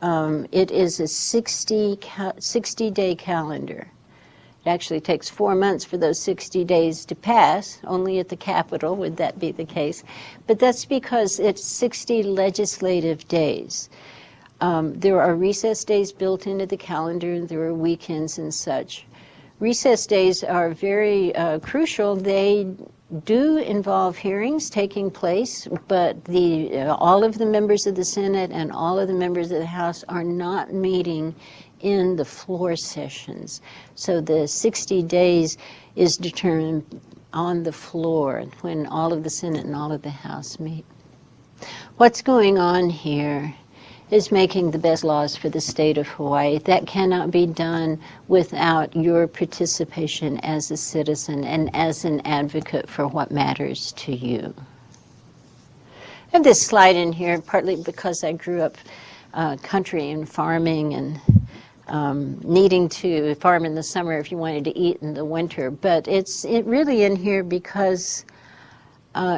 it is a 60-day calendar. It actually takes 4 months for those 60 days to pass. Only at the Capitol would that be the case. But that's because it's 60 legislative days. There are recess days built into the calendar. There are weekends and such. Recess days are very crucial. They do involve hearings taking place, but all of the members of the Senate and all of the members of the House are not meeting in the floor sessions. So the 60 days is determined on the floor when all of the Senate and all of the House meet. What's going on here is making the best laws for the state of Hawaii. That cannot be done without your participation as a citizen and as an advocate for what matters to you. I have this slide in here partly because I grew up country and farming and needing to farm in the summer if you wanted to eat in the winter. But it's really in here because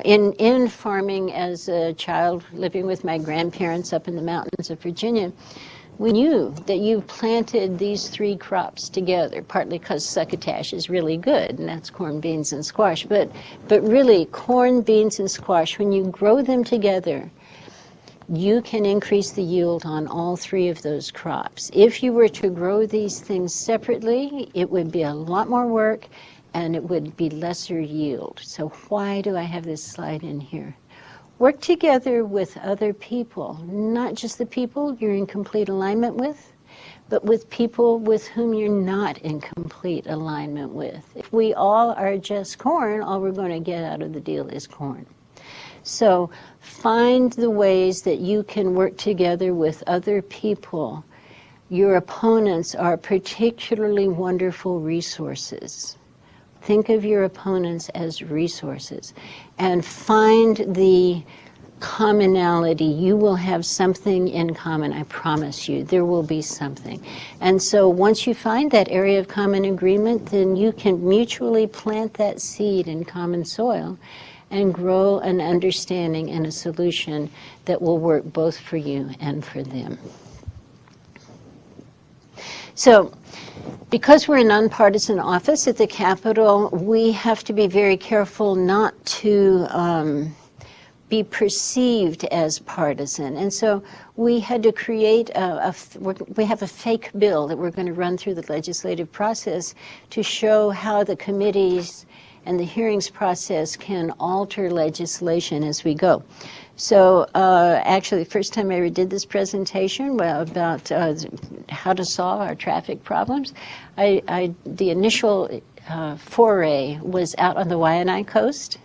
in farming as a child, living with my grandparents up in the mountains of Virginia, we knew that you planted these 3 crops together, partly because succotash is really good, and that's corn, beans, and squash. But really, corn, beans, and squash, when you grow them together, you can increase the yield on all 3 of those crops. If you were to grow these things separately, it would be a lot more work, and it would be lesser yield. So why do I have this slide in here? Work together with other people, not just the people you're in complete alignment with, but with people with whom you're not in complete alignment with. If we all are just corn, all we're going to get out of the deal is corn. So find the ways that you can work together with other people. Your opponents are particularly wonderful resources. Think of your opponents as resources and find the commonality. You will have something in common, I promise you. There will be something. And so once you find that area of common agreement, then you can mutually plant that seed in common soil and grow an understanding and a solution that will work both for you and for them. So, because we're a nonpartisan office at the Capitol, we have to be very careful not to be perceived as partisan. And so we had to create we have a fake bill that we're going to run through the legislative process to show how the committees and the hearings process can alter legislation as we go. So actually, the first time I ever did this presentation about how to solve our traffic problems, the initial foray was out on the Waianae coast,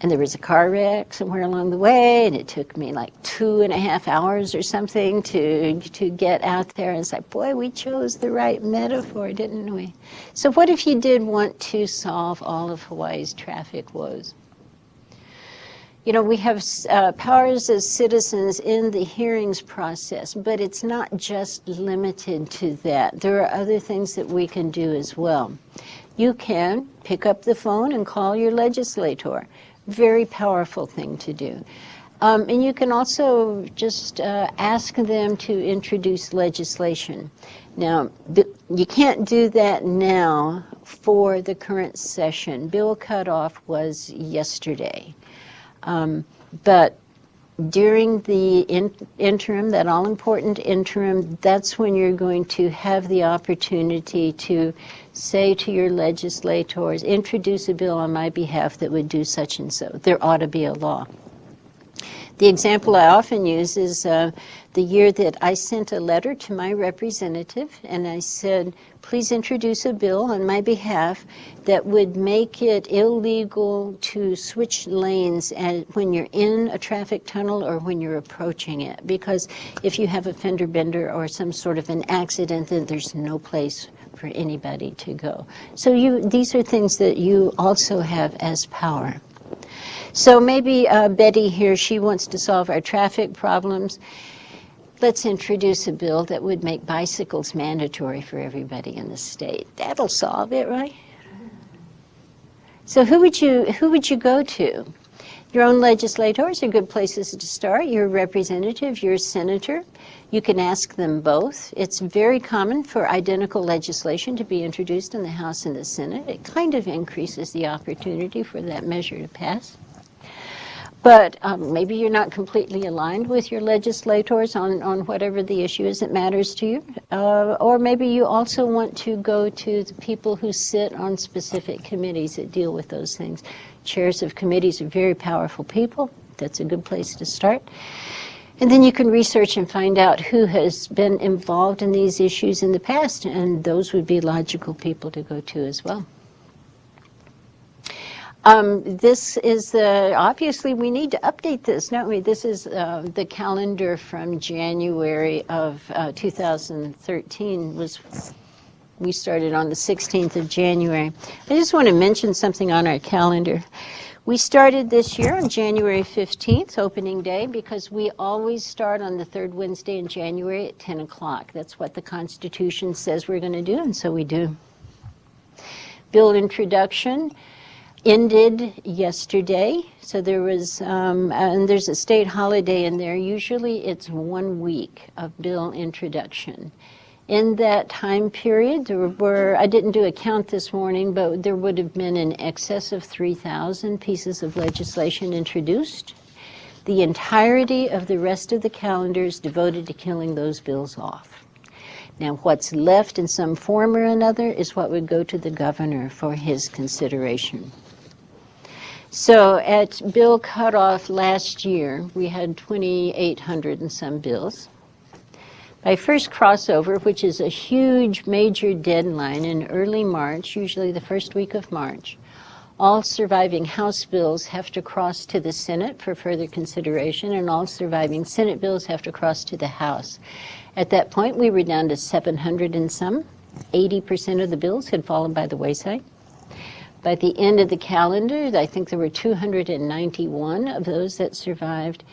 and there was a car wreck somewhere along the way, and it took me like 2.5 hours or something to get out there. And it's like, boy, we chose the right metaphor, didn't we? So what if you did want to solve all of Hawaii's traffic woes? You know, we have powers as citizens in the hearings process, but it's not just limited to that. There are other things that we can do as well. You can pick up the phone and call your legislator. Very powerful thing to do. And you can also just ask them to introduce legislation. Now, you can't do that now for the current session. Bill cutoff was yesterday. But during the interim, that all-important interim, that's when you're going to have the opportunity to say to your legislators, introduce a bill on my behalf that would do such and so. There ought to be a law. The example I often use is the year that I sent a letter to my representative and I said, please introduce a bill on my behalf that would make it illegal to switch lanes when you're in a traffic tunnel or when you're approaching it. Because if you have a fender bender or some sort of an accident, then there's no place for anybody to go. So these are things that you also have as power. So maybe Betty here, she wants to solve our traffic problems. Let's introduce a bill that would make bicycles mandatory for everybody in the state. That'll solve it, right? So who would you go to? Your own legislators are good places to start. Your representative, your senator. You can ask them both. It's very common for identical legislation to be introduced in the House and the Senate. It kind of increases the opportunity for that measure to pass. But maybe you're not completely aligned with your legislators on whatever the issue is that matters to you. Or maybe you also want to go to the people who sit on specific committees that deal with those things. Chairs of committees are very powerful people. That's a good place to start. And then you can research and find out who has been involved in these issues in the past, and those would be logical people to go to as well. This is obviously we need to update this, don't we? This is the calendar from January of 2013. We started on the 16th of January. I just want to mention something on our calendar. We started this year on January 15th, opening day, because we always start on the third Wednesday in January at 10 o'clock. That's what the Constitution says we're going to do, and so we do. Bill introduction ended yesterday, so there was, and there's a state holiday in there. Usually it's 1 week of bill introduction. In that time period, there were, I didn't do a count this morning, but there would have been in excess of 3,000 pieces of legislation introduced. The entirety of the rest of the calendar is devoted to killing those bills off. Now, what's left in some form or another is what would go to the governor for his consideration. So at bill cutoff last year, we had 2,800 and some bills. By first crossover, which is a huge major deadline in early March, usually the first week of March, all surviving House bills have to cross to the Senate for further consideration, and all surviving Senate bills have to cross to the House. At that point, we were down to 700 and some. 80% of the bills had fallen by the wayside. By the end of the calendar, I think there were 291 of those that survived.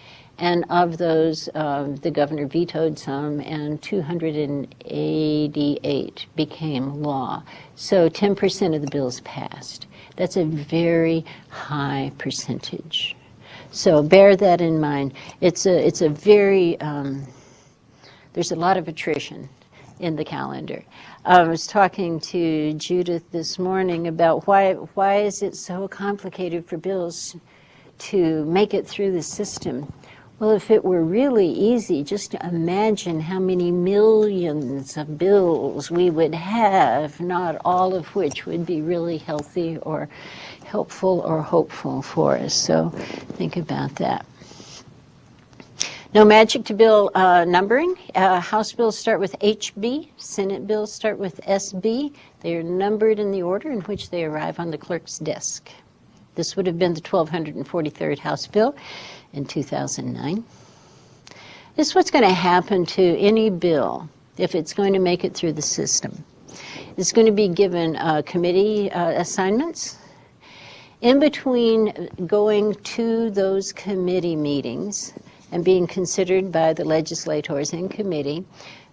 And of those, the governor vetoed some, and 288 became law. So 10% of the bills passed. That's a very high percentage. So bear that in mind. It's a very, there's a lot of attrition in the calendar. I was talking to Judith this morning about why is it so complicated for bills to make it through the system. Well, if it were really easy, just imagine how many millions of bills we would have, not all of which would be really healthy or helpful or hopeful for us. So think about that. No magic to bill numbering. House bills start with HB. Senate bills start with SB. They are numbered in the order in which they arrive on the clerk's desk. This would have been the 1243rd House bill in 2009. This is what's going to happen to any bill if it's going to make it through the system. It's going to be given committee assignments. In between going to those committee meetings and being considered by the legislators in committee,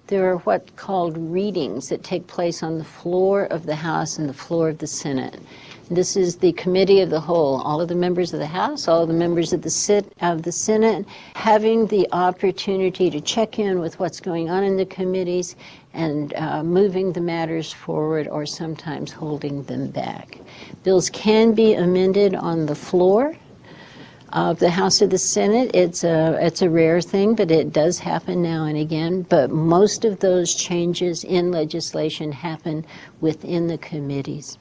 there are what's called readings that take place on the floor of the House and the floor of the Senate. This is the committee of the whole, all of the members of the House, all of the members of the Senate, having the opportunity to check in with what's going on in the committees and moving the matters forward or sometimes holding them back. Bills can be amended on the floor of the House or the Senate. It's a rare thing, but it does happen now and again. But most of those changes in legislation happen within the committees.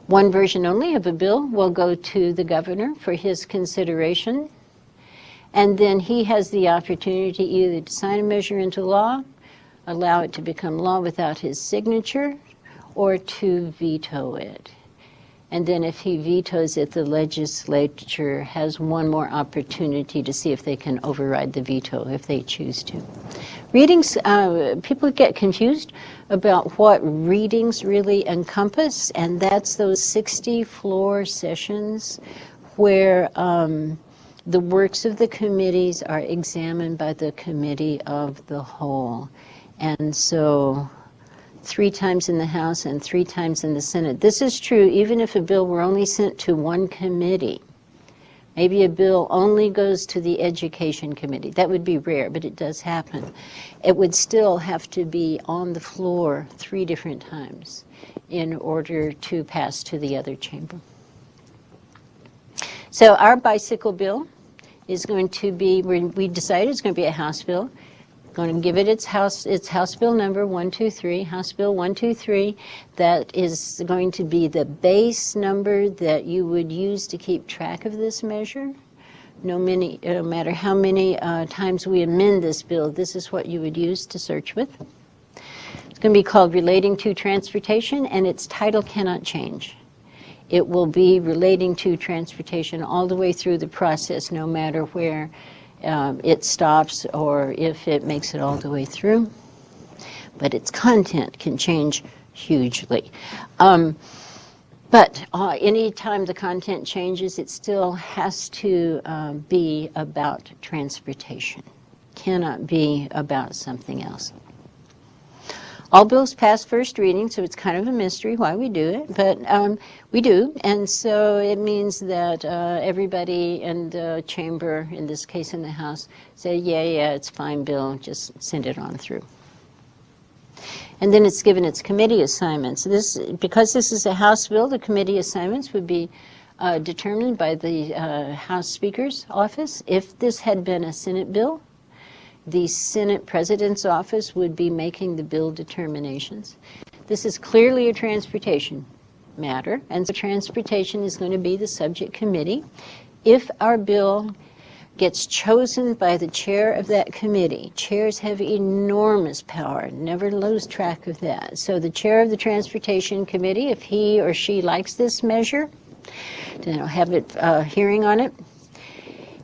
One version only of a bill will go to the governor for his consideration, and then he has the opportunity either to sign a measure into law, allow it to become law without his signature, or to veto it. And then if he vetoes it, the legislature has one more opportunity to see if they can override the veto if they choose to. Readings, people get confused about what readings really encompass, and that's those 60 floor sessions where the works of the committees are examined by the committee of the whole. And so 3 times in the House and 3 times in the Senate. This is true even if a bill were only sent to one committee. Maybe a bill only goes to the Education Committee. That would be rare, but it does happen. It would still have to be on the floor 3 different times in order to pass to the other chamber. So our bicycle bill is going to be, we decided it's going to be a House bill. Going to give it its House Bill number 123, House Bill 123. That is going to be the base number that you would use to keep track of this measure. No matter how many times we amend this bill, this is what you would use to search with. It's going to be called Relating to Transportation, and its title cannot change. It will be relating to transportation all the way through the process, no matter where it stops or if it makes it all the way through. But its content can change hugely. But any time the content changes, it still has to be about transportation. Cannot be about something else. All bills pass first reading, so it's kind of a mystery why we do it, but we do, and so it means that everybody in the chamber, in this case in the House, say, yeah, it's fine, Bill, just send it on through. And then it's given its committee assignments. Because this is a House bill, the committee assignments would be determined by the House Speaker's office. If this had been a Senate bill, the Senate President's office would be making the bill determinations. This is clearly a transportation matter, and so transportation is going to be the subject committee. If our bill gets chosen by the chair of that committee, chairs have enormous power, never lose track of that. So the chair of the Transportation Committee, if he or she likes this measure, then I'll have a hearing on it.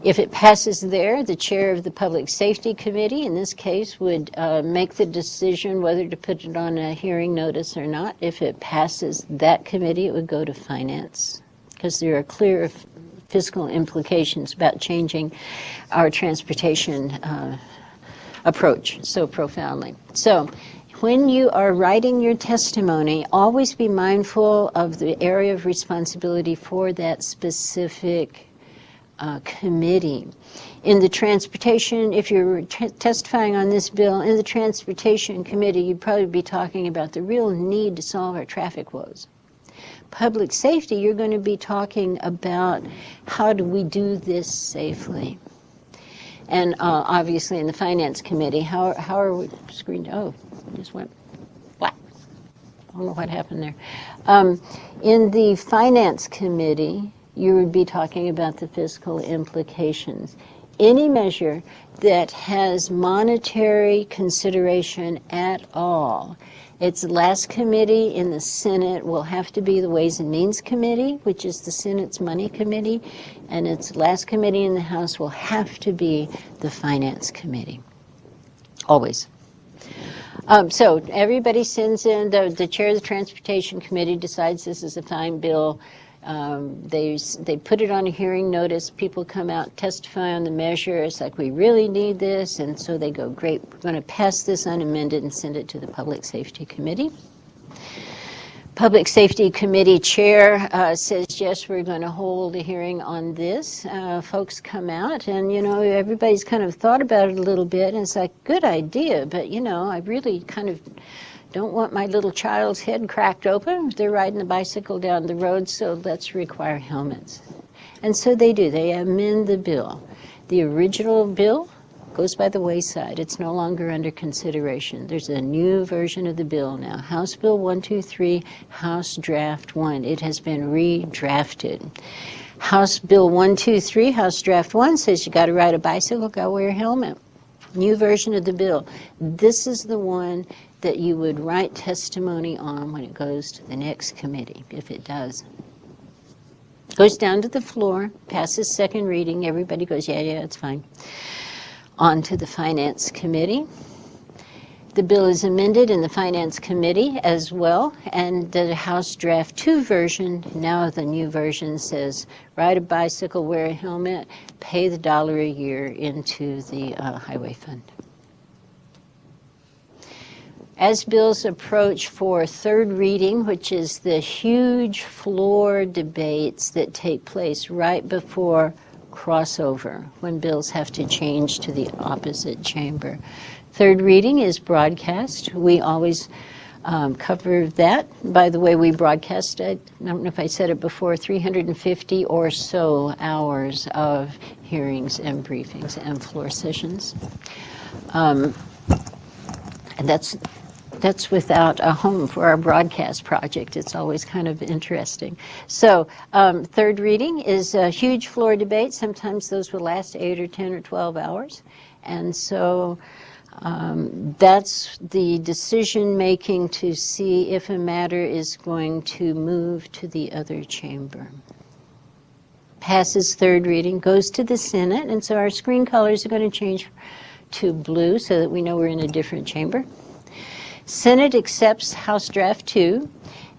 If it passes there, the chair of the Public Safety Committee, in this case, would make the decision whether to put it on a hearing notice or not. If it passes that committee, it would go to Finance, because there are clear fiscal implications about changing our transportation approach so profoundly. So when you are writing your testimony, always be mindful of the area of responsibility for that specific committee. In the transportation, if you're testifying on this bill, in the Transportation Committee, you'd probably be talking about the real need to solve our traffic woes. Public safety, you're going to be talking about how do we do this safely. And obviously in the Finance Committee, how are we screened? Oh, just went black. I don't know what happened there. In the Finance Committee, you would be talking about the fiscal implications. Any measure that has monetary consideration at all, its last committee in the Senate will have to be the Ways and Means Committee, which is the Senate's Money Committee, and its last committee in the House will have to be the Finance Committee. Always. So everybody sends in, the chair of the Transportation Committee decides this is a fine bill. They put it on a hearing notice. People come out, testify on the measure. It's like, we really need this. And so they go, great, we're going to pass this unamended and send it to the Public Safety Committee. Public Safety Committee chair says, yes, we're going to hold a hearing on this. Folks come out and, everybody's kind of thought about it a little bit. And it's like, good idea. But, I really kind of don't want my little child's head cracked open if they're riding the bicycle down the road, so let's require helmets. And so they do. They amend the bill. The original bill goes by the wayside. It's no longer under consideration. There's a new version of the bill now. House Bill 123, House Draft 1. It has been redrafted. House Bill 123, House Draft 1 says you got to ride a bicycle, got to wear a helmet. New version of the bill. This is the one that you would write testimony on when it goes to the next committee, if it does. Goes down to the floor, passes second reading, everybody goes, yeah, it's fine. On to the Finance Committee. The bill is amended in the Finance Committee as well, and the House Draft 2 version, now the new version says, ride a bicycle, wear a helmet, pay the $1 a year into the highway fund. As bills approach for third reading, which is the huge floor debates that take place right before crossover, when bills have to change to the opposite chamber. Third reading is broadcast. We always cover that. By the way, we broadcast, I don't know if I said it before, 350 or so hours of hearings and briefings and floor sessions. And that's without a home for our broadcast project. It's always kind of interesting. So third reading is a huge floor debate. Sometimes those will last 8 or 10 or 12 hours. And so that's the decision making to see if a matter is going to move to the other chamber. Passes third reading, goes to the Senate, and so our screen colors are going to change to blue so that we know we're in a different chamber. Senate accepts House Draft 2,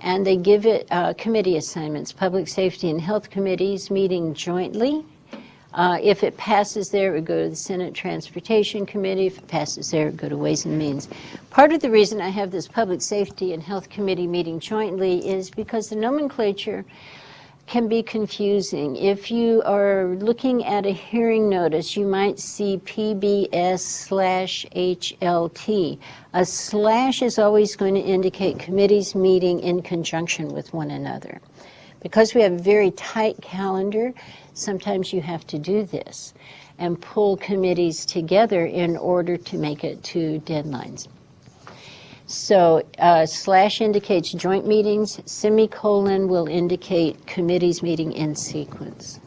and they give it committee assignments. Public Safety and Health Committees meeting jointly. If it passes there, it would go to the Senate Transportation Committee. If it passes there, it would go to Ways and Means. Part of the reason I have this Public Safety and Health Committee meeting jointly is because the nomenclature can be confusing. If you are looking at a hearing notice, you might see PBS/HLT. A slash is always going to indicate committees meeting in conjunction with one another. Because we have a very tight calendar, sometimes you have to do this and pull committees together in order to make it to deadlines. So slash indicates joint meetings, semicolon will indicate committees meeting in sequence.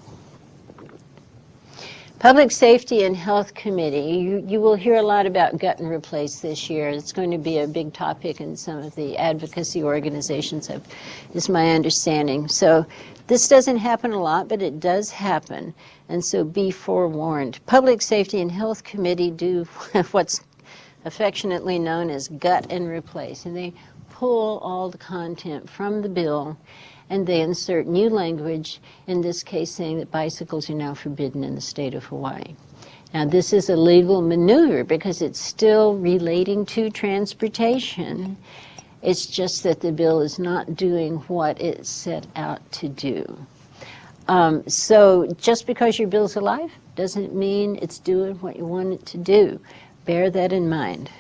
Public Safety and Health Committee, you will hear a lot about gut and replace this year. It's going to be a big topic in some of the advocacy organizations, is my understanding. So this doesn't happen a lot, but it does happen, and so be forewarned. Public Safety and Health Committee do what's affectionately known as gut and replace, and they pull all the content from the bill and they insert new language, in this case saying that bicycles are now forbidden in the state of Hawaii. Now this is a legal maneuver because it's still relating to transportation. It's just that the bill is not doing what it set out to do. So just because your bill's alive doesn't mean it's doing what you want it to do. Bear that in mind.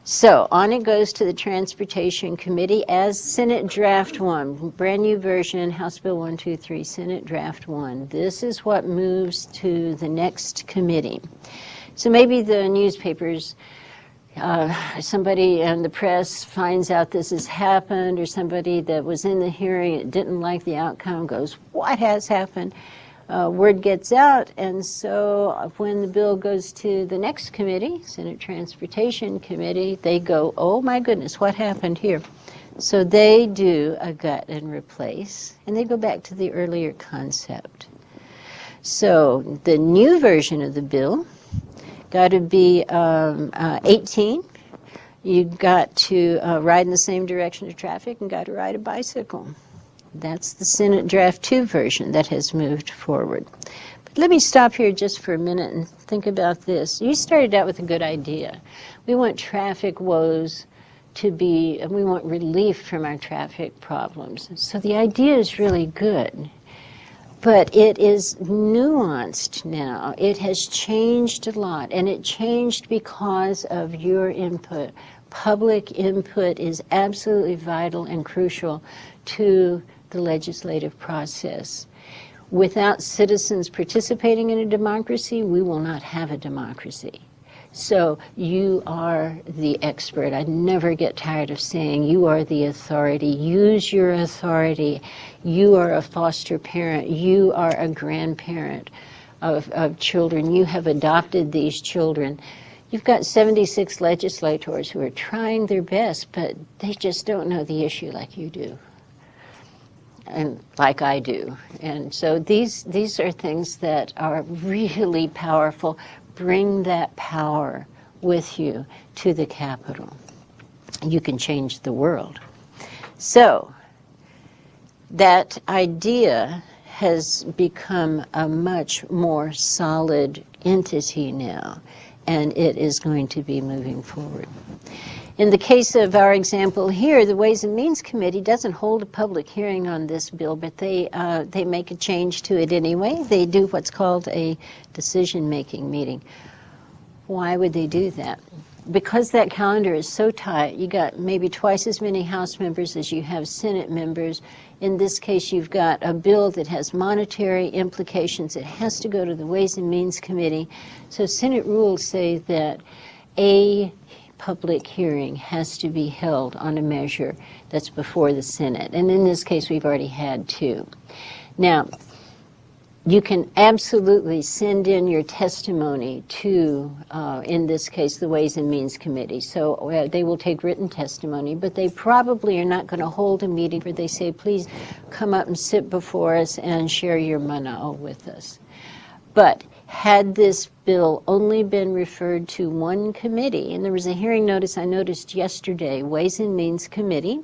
So on it goes to the Transportation Committee as Senate Draft 1, brand new version, House Bill 123, Senate Draft 1. This is what moves to the next committee. So maybe the newspapers, somebody in the press finds out this has happened, or somebody that was in the hearing and didn't like the outcome goes, what has happened? Word gets out, and so when the bill goes to the next committee, Senate Transportation Committee, they go, oh my goodness, what happened here? So they do a gut and replace, and they go back to the earlier concept. So the new version of the bill got to be 18. You got to ride in the same direction of traffic and got to ride a bicycle. That's the Senate Draft 2 version that has moved forward. But let me stop here just for a minute and think about this. You started out with a good idea. We want traffic woes to be, and we want relief from our traffic problems. So the idea is really good. But it is nuanced now. It has changed a lot, and it changed because of your input. Public input is absolutely vital and crucial to the legislative process. Without citizens participating in a democracy, we will not have a democracy. So you are the expert. I never get tired of saying you are the authority. Use your authority. You are a foster parent. You are a grandparent of children. You have adopted these children. You've got 76 legislators who are trying their best, but they just don't know the issue like you do, and like I do. And so these are things that are really powerful. Bring that power with you to the Capitol. You can change the world. So that idea has become a much more solid entity now, and it is going to be moving forward. In the case of our example here, the Ways and Means Committee doesn't hold a public hearing on this bill, but they make a change to it anyway. They do what's called a decision-making meeting. Why would they do that? because that calendar is so tight, you got maybe twice as many House members as you have Senate members. In this case, you've got a bill that has monetary implications. It has to go to the Ways and Means Committee. So Senate rules say that a public hearing has to be held on a measure that's before the Senate. And in this case, we've already had 2. Now, you can absolutely send in your testimony to, in this case, the Ways and Means Committee. So they will take written testimony, but they probably are not going to hold a meeting where they say, please come up and sit before us and share your mana'o with us. But had this bill only been referred to one committee, and there was a hearing notice I noticed yesterday, Ways and Means Committee,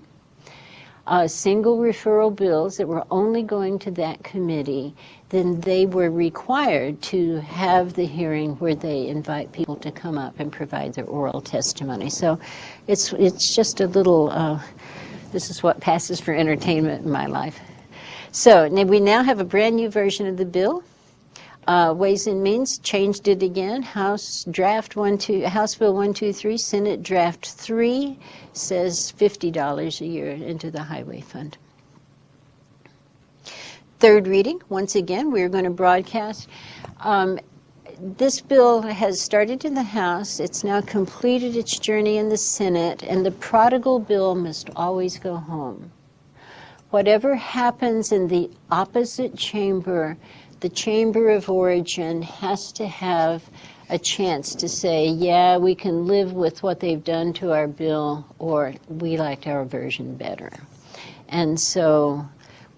single referral bills that were only going to that committee, then they were required to have the hearing where they invite people to come up and provide their oral testimony. So it's just a little, this is what passes for entertainment in my life. So we now have a brand new version of the bill. Ways and Means changed it again. House Bill 123, Senate Draft 3 says $50 a year into the highway fund. Third reading, once again, we're going to broadcast. This bill has started in the House. It's now completed its journey in the Senate, and the prodigal bill must always go home. Whatever happens in the opposite chamber, the chamber of origin has to have a chance to say, yeah, we can live with what they've done to our bill, or we liked our version better. And so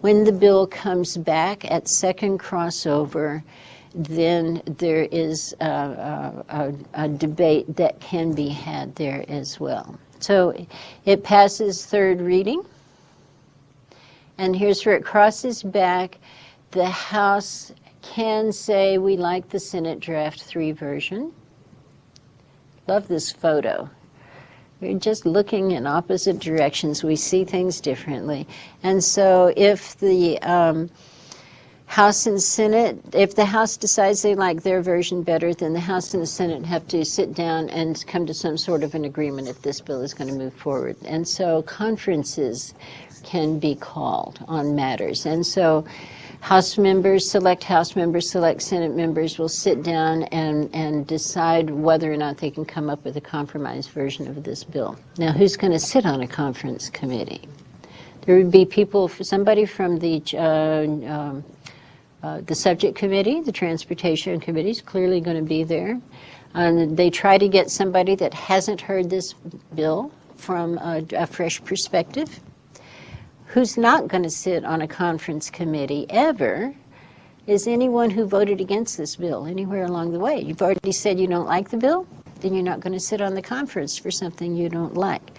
when the bill comes back at second crossover, then there is a debate that can be had there as well. So it passes third reading. And here's where it crosses back. The House can say we like the Senate Draft 3 version. Love this photo. We're just looking in opposite directions. We see things differently. And so if the House and Senate, if the House decides they like their version better, then the House and the Senate have to sit down and come to some sort of an agreement if this bill is going to move forward. And so conferences can be called on matters. And so House members, select Senate members will sit down and decide whether or not they can come up with a compromise version of this bill. Now, who's going to sit on a conference committee? There would be somebody from the subject committee, the transportation committee is clearly going to be there. And they try to get somebody that hasn't heard this bill from a fresh perspective. Who's not going to sit on a conference committee ever is anyone who voted against this bill anywhere along the way. You've already said you don't like the bill, then you're not going to sit on the conference for something you don't like.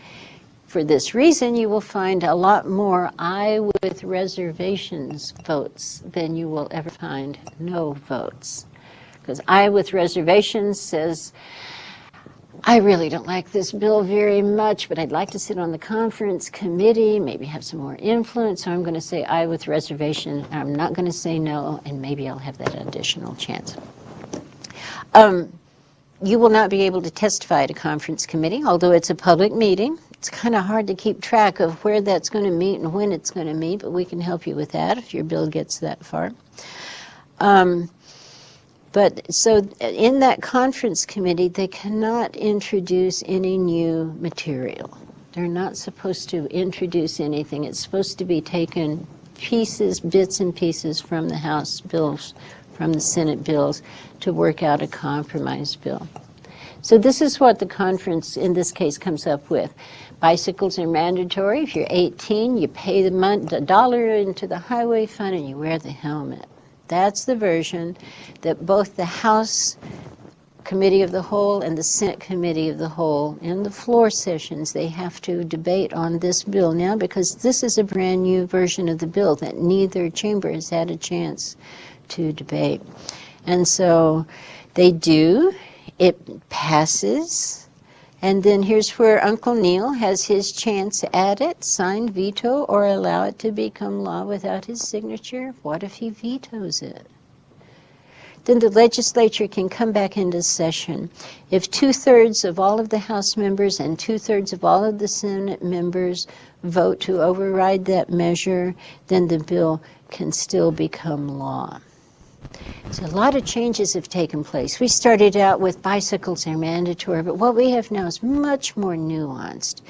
For this reason, you will find a lot more I with reservations votes than you will ever find no votes. Because I with reservations says, I really don't like this bill very much, but I'd like to sit on the conference committee, maybe have some more influence, so I'm going to say aye with reservation. I'm not going to say no, and maybe I'll have that additional chance. You will not be able to testify at a conference committee, although it's a public meeting. It's kind of hard to keep track of where that's going to meet and when it's going to meet, but we can help you with that if your bill gets that far. But so in that conference committee, they cannot introduce any new material. They're not supposed to introduce anything. It's supposed to be taken bits and pieces from the House bills, from the Senate bills, to work out a compromise bill. So this is what the conference, in this case, comes up with. Bicycles are mandatory. If you're 18, you pay the $1 into the highway fund and you wear the helmet. That's the version that both the House Committee of the Whole and the Senate Committee of the Whole, in the floor sessions, they have to debate on this bill now, because this is a brand new version of the bill that neither chamber has had a chance to debate. And so they do. It passes. And then here's where Uncle Neil has his chance at it, sign, veto, or allow it to become law without his signature. What if he vetoes it? then the legislature can come back into session. If 2/3 of all of the House members and 2/3 of all of the Senate members vote to override that measure, then the bill can still become law. So a lot of changes have taken place. We started out with bicycles are mandatory, but what we have now is much more nuanced.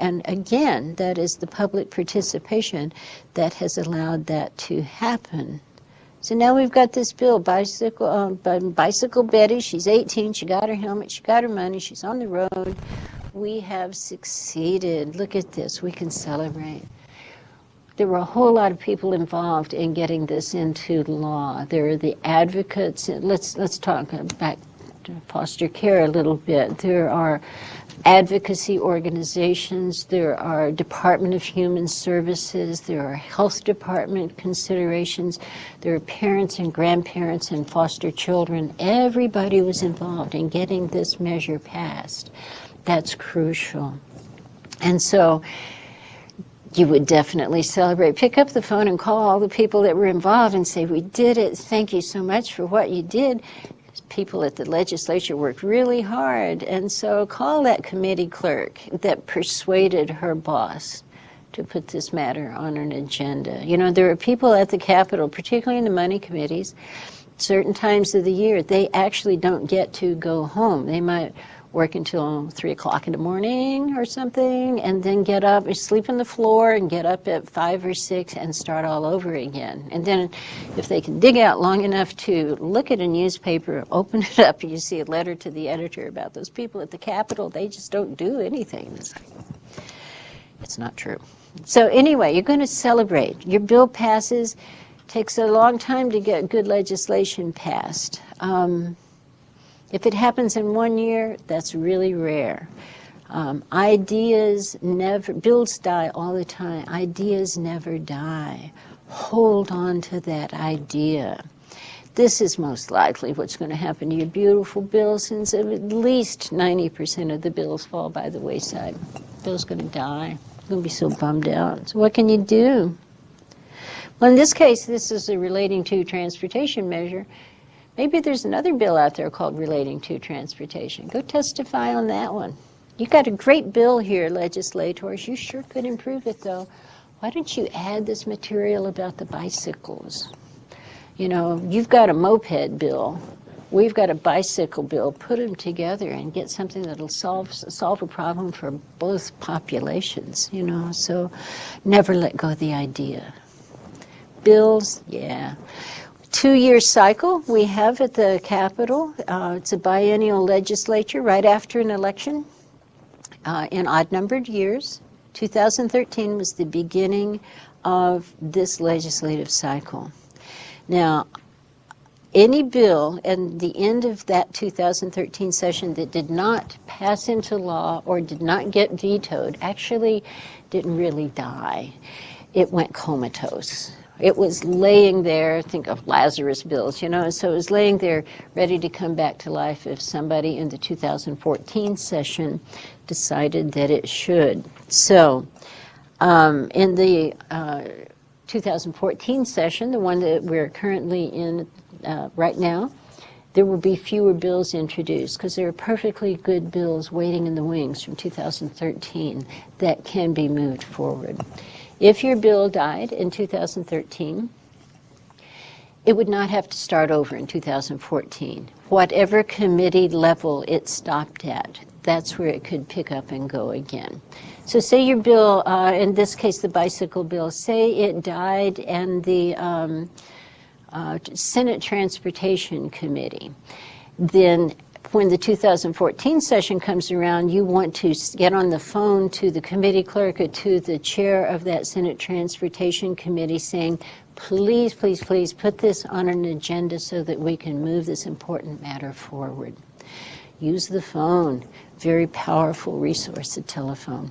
And again, that is the public participation that has allowed that to happen. So now we've got this bill, Bicycle Betty, she's 18, she got her helmet, she got her money, she's on the road. We have succeeded. Look at this, we can celebrate. There were a whole lot of people involved in getting this into law. There are the advocates. Let's talk back to foster care a little bit. There are advocacy organizations, there are Department of Human Services, there are health department considerations, there are parents and grandparents and foster children. Everybody was involved in getting this measure passed. That's crucial. And so you would definitely celebrate. Pick up the phone and call all the people that were involved and say, we did it, thank you so much for what you did. People at the legislature worked really hard, and so call that committee clerk that persuaded her boss to put this matter on an agenda. You know, there are people at the Capitol, particularly in the money committees, certain times of the year, they actually don't get to go home. They might work until 3 o'clock in the morning or something, and then get up and sleep on the floor and get up at 5 or 6 and start all over again. And then if they can dig out long enough to look at a newspaper, open it up, and you see a letter to the editor about those people at the Capitol, they just don't do anything. It's not true. So anyway, you're going to celebrate. Your bill passes. Takes a long time to get good legislation passed. If it happens in 1 year, that's really rare. Bills die all the time. Ideas never die. Hold on to that idea. This is most likely what's going to happen to your beautiful bill, since at least 90% of the bills fall by the wayside. The bill's going to die. You're going to be so bummed out. So what can you do? Well, in this case, this is a relating to transportation measure. Maybe there's another bill out there called Relating to Transportation. Go testify on that one. You've got a great bill here, legislators. You sure could improve it, though. Why don't you add this material about the bicycles? You know, you've got a moped bill. We've got a bicycle bill. Put them together and get something that'll solve a problem for both populations, you know. So never let go of the idea. Bills, yeah. 2-year cycle we have at the Capitol. It's a biennial legislature right after an election in odd-numbered years. 2013 was the beginning of this legislative cycle. Now, any bill at the end of that 2013 session that did not pass into law or did not get vetoed actually didn't really die. It went comatose. It was laying there, think of Lazarus bills, you know, so it was laying there ready to come back to life if somebody in the 2014 session decided that it should. So in the 2014 session, the one that we're currently in right now, there will be fewer bills introduced because there are perfectly good bills waiting in the wings from 2013 that can be moved forward. If your bill died in 2013, it would not have to start over in 2014. Whatever committee level it stopped at, that's where it could pick up and go again. So say your bill, in this case the bicycle bill, say it died and the Senate Transportation Committee, then when the 2014 session comes around, you want to get on the phone to the committee clerk or to the chair of that Senate Transportation Committee saying, please, please, please put this on an agenda so that we can move this important matter forward. Use the phone. Very powerful resource, the telephone.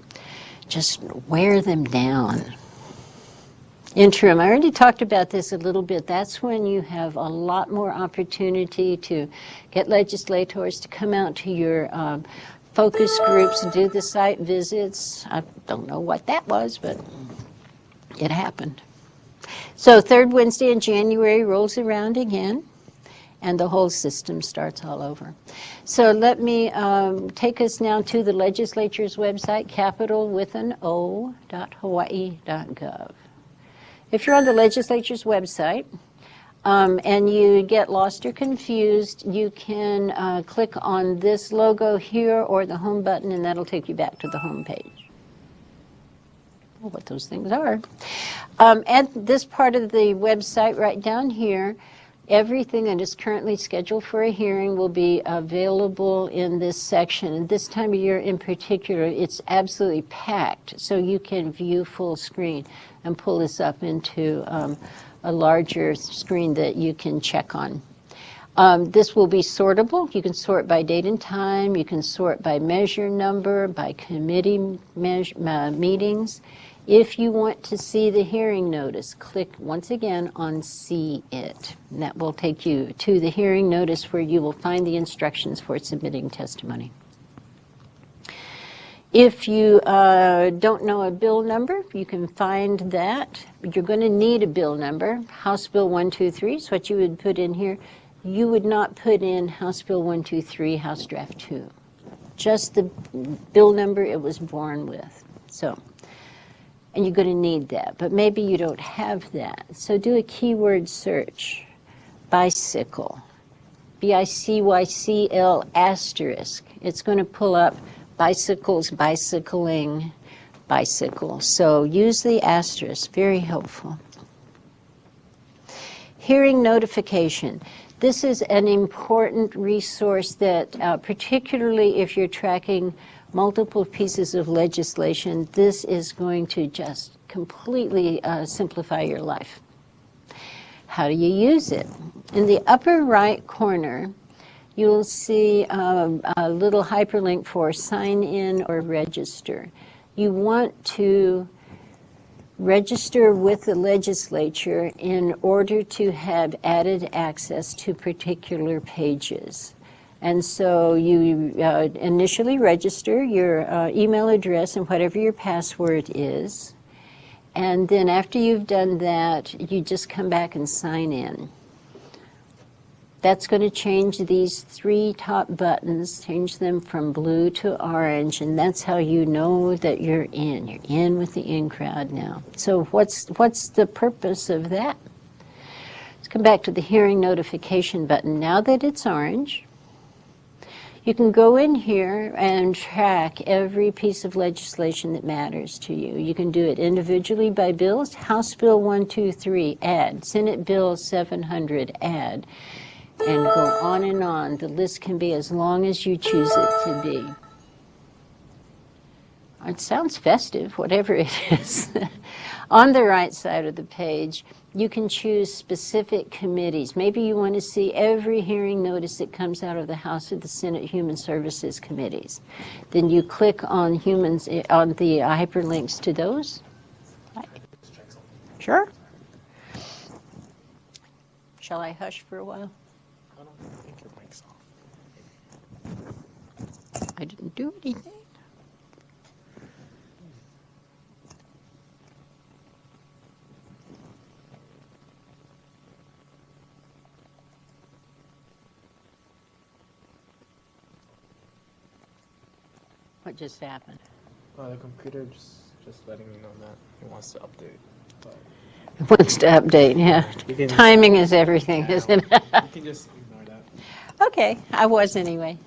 Just wear them down. Interim, I already talked about this a little bit. That's when you have a lot more opportunity to get legislators to come out to your focus groups, do the site visits. I don't know what that was, but it happened. So third Wednesday in January rolls around again, and the whole system starts all over. So let me take us now to the legislature's website, capital.hawaii.gov. If you're on the legislature's website and you get lost or confused, you can click on this logo here or the home button, and that'll take you back to the home page. What those things are. At this part of the website right down here, everything that is currently scheduled for a hearing will be available in this section. And this time of year in particular, it's absolutely packed, so you can view full screen and pull this up into a larger screen that you can check on. This will be sortable. You can sort by date and time. You can sort by measure number, by committee meetings. If you want to see the hearing notice, click once again on See It. And that will take you to the hearing notice where you will find the instructions for submitting testimony. If you don't know a bill number, you can find that. You're going to need a bill number. House Bill 123 is what you would put in here. You would not put in House Bill 123, House Draft 2. Just the bill number it was born with. So. And you're going to need that, but maybe you don't have that. So do a keyword search. Bicycle. BICYCL asterisk. It's going to pull up bicycles, bicycling, bicycle. So use the asterisk. Very helpful. Hearing notification. This is an important resource that, particularly if you're tracking multiple pieces of legislation, this is going to just completely simplify your life. How do you use it? In the upper right corner, you will see a little hyperlink for sign in or register. You want to register with the legislature in order to have added access to particular pages. And so you initially register your email address and whatever your password is. And then after you've done that, you just come back and sign in. That's going to change these three top buttons, change them from blue to orange, and that's how you know that you're in. You're in with the in crowd now. So what's the purpose of that? Let's come back to the hearing notification button. Now that it's orange, you can go in here and track every piece of legislation that matters to you. You can do it individually by bills. House Bill 123, add. Senate Bill 700, add. And go on and on. The list can be as long as you choose it to be. It sounds festive, whatever it is. On the right side of the page, you can choose specific committees. Maybe you want to see every hearing notice that comes out of the House or the Senate Human Services Committees. Then you click on the hyperlinks to those. Sure. Shall I hush for a while? I don't think your mic's off. I didn't do anything. What just happened? The computer just letting me know that it wants to update. But It wants to update, yeah. Timing is everything, isn't it? you can just ignore that. Okay, I was anyway.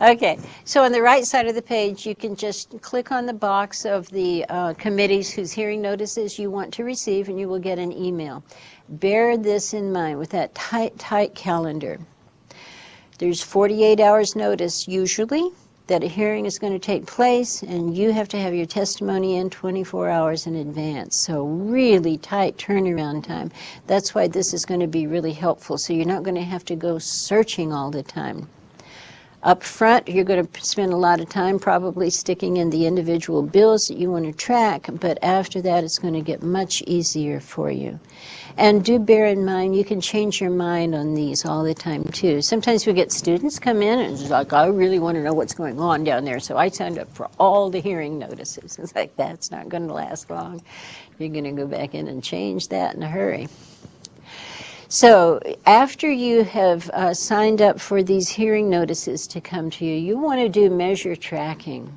Okay, so on the right side of the page, you can just click on the box of the committees whose hearing notices you want to receive, and you will get an email. Bear this in mind with that tight calendar. There's 48 hours notice usually that a hearing is going to take place, and you have to have your testimony in 24 hours in advance. So really tight turnaround time. That's why this is going to be really helpful. So you're not going to have to go searching all the time. Up front, you're going to spend a lot of time probably sticking in the individual bills that you want to track, but after that it's going to get much easier for you. And do bear in mind, you can change your mind on these all the time too. Sometimes we get students come in and it's like, I really want to know what's going on down there, so I signed up for all the hearing notices. It's like, that's not going to last long. You're going to go back in and change that in a hurry. So after you have signed up for these hearing notices to come to you, you want to do measure tracking.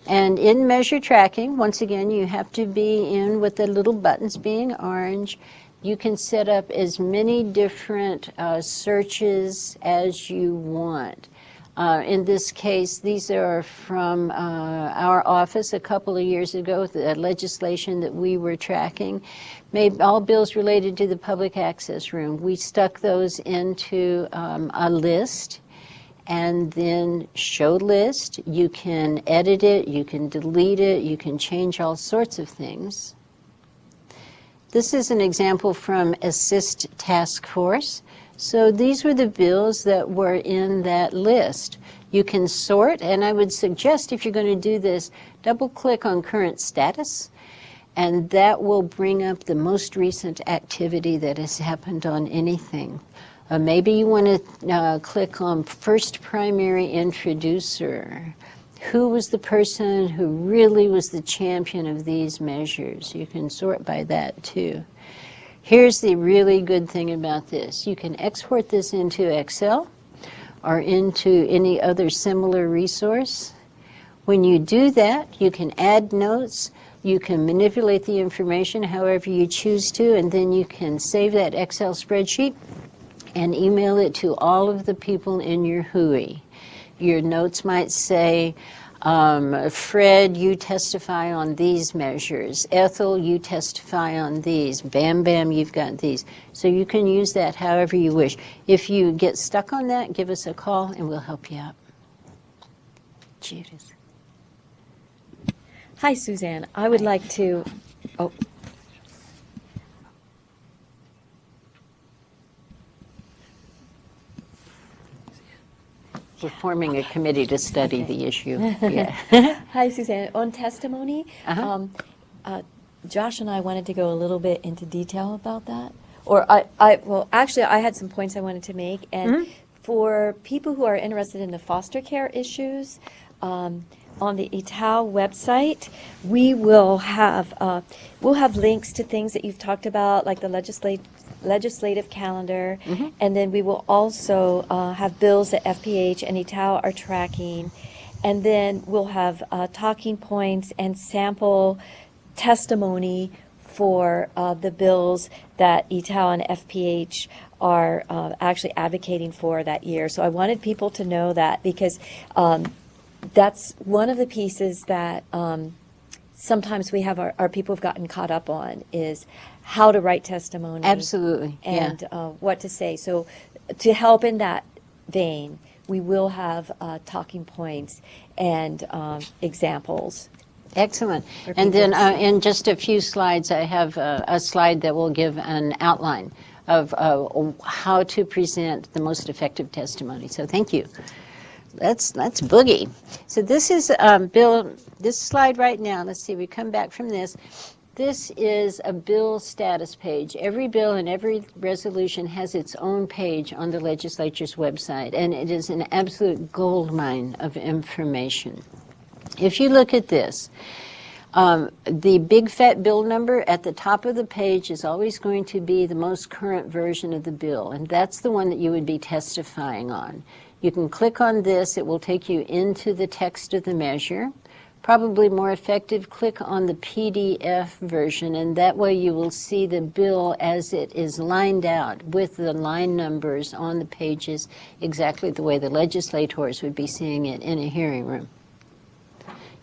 And in measure tracking, once again, you have to be in with the little buttons being orange. You can set up as many different searches as you want. In this case, these are from our office a couple of years ago, the legislation that we were tracking. Made all bills related to the public access room. We stuck those into a list. And then show list, you can edit it, you can delete it, you can change all sorts of things. This is an example from Assist Task Force. So these were the bills that were in that list. You can sort, and I would suggest if you're going to do this, double click on current status, and that will bring up the most recent activity that has happened on anything. Maybe you want to click on first primary introducer. Who was the person who really was the champion of these measures? You can sort by that too. Here's the really good thing about this. You can export this into Excel or into any other similar resource. When you do that, you can add notes. You can manipulate the information however you choose to, and then you can save that Excel spreadsheet and email it to all of the people in your Hui. Your notes might say, Fred, you testify on these measures. Ethel, you testify on these. Bam Bam, you've got these. So you can use that however you wish. If you get stuck on that, give us a call and we'll help you out. Judith. Hi, Suzanne. I would like to... Oh. We're forming a committee to study the issue. Yeah. Hi, Suzanne. On testimony, Josh and I wanted to go a little bit into detail about that. Or well, actually, I had some points I wanted to make. And for people who are interested in the foster care issues, on the ETAL website, we will have links to things that you've talked about, like the legislative calendar, and then we will also have bills that FPH and ETAL are tracking, and then we'll have talking points and sample testimony for the bills that ETAL and FPH are actually advocating for that year. So I wanted people to know that, because that's one of the pieces that sometimes we have our people have gotten caught up on, is how to write testimony. Absolutely. And what to say. So to help in that vein, we will have talking points and examples. Excellent. And then in just a few slides, I have a slide that will give an outline of how to present the most effective testimony. So thank you. That's boogie. So this is Bill, this slide right now, let's see, we come back from this. This is a bill status page. Every bill and every resolution has its own page on the legislature's website, and it is an absolute goldmine of information. If you look at this, the big fat bill number at the top of the page is always going to be the most current version of the bill, and that's the one that you would be testifying on. You can click on this, it will take you into the text of the measure. Probably more effective, click on the PDF version, and that way you will see the bill as it is lined out with the line numbers on the pages exactly the way the legislators would be seeing it in a hearing room.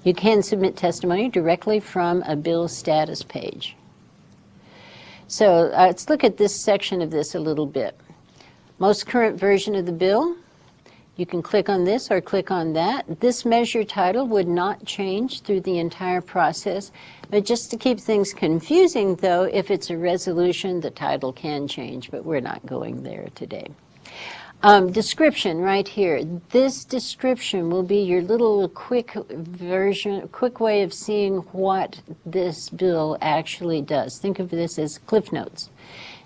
You can submit testimony directly from a bill status page. So let's look at this section of this a little bit. Most current version of the bill. You can click on this or click on that. This measure title would not change through the entire process, but just to keep things confusing, though, if it's a resolution, the title can change, but we're not going there today. Description right here. This description will be your little quick version, quick way of seeing what this bill actually does. Think of this as Cliff Notes.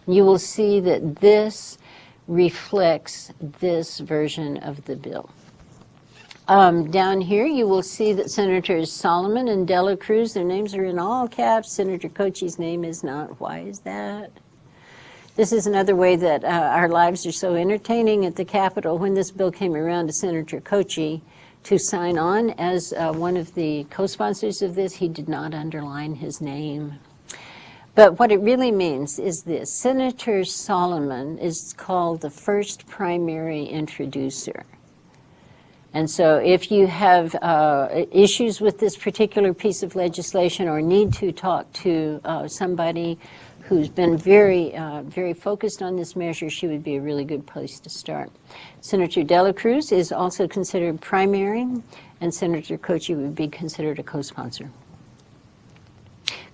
You will see that this reflects this version of the bill. Down here you will see that Senators Solomon and Dela Cruz, their names are in all caps. Senator Kochi's name is not. Why is that? This is another way that our lives are so entertaining at the Capitol. When this bill came around to Senator Kochi to sign on as one of the co-sponsors of this, he did not underline his name. But what it really means is this: Senator Solomon is called the first primary introducer. And so if you have issues with this particular piece of legislation or need to talk to somebody who's been very focused on this measure, she would be a really good place to start. Senator Dela Cruz is also considered primary, and Senator Kochi would be considered a co-sponsor.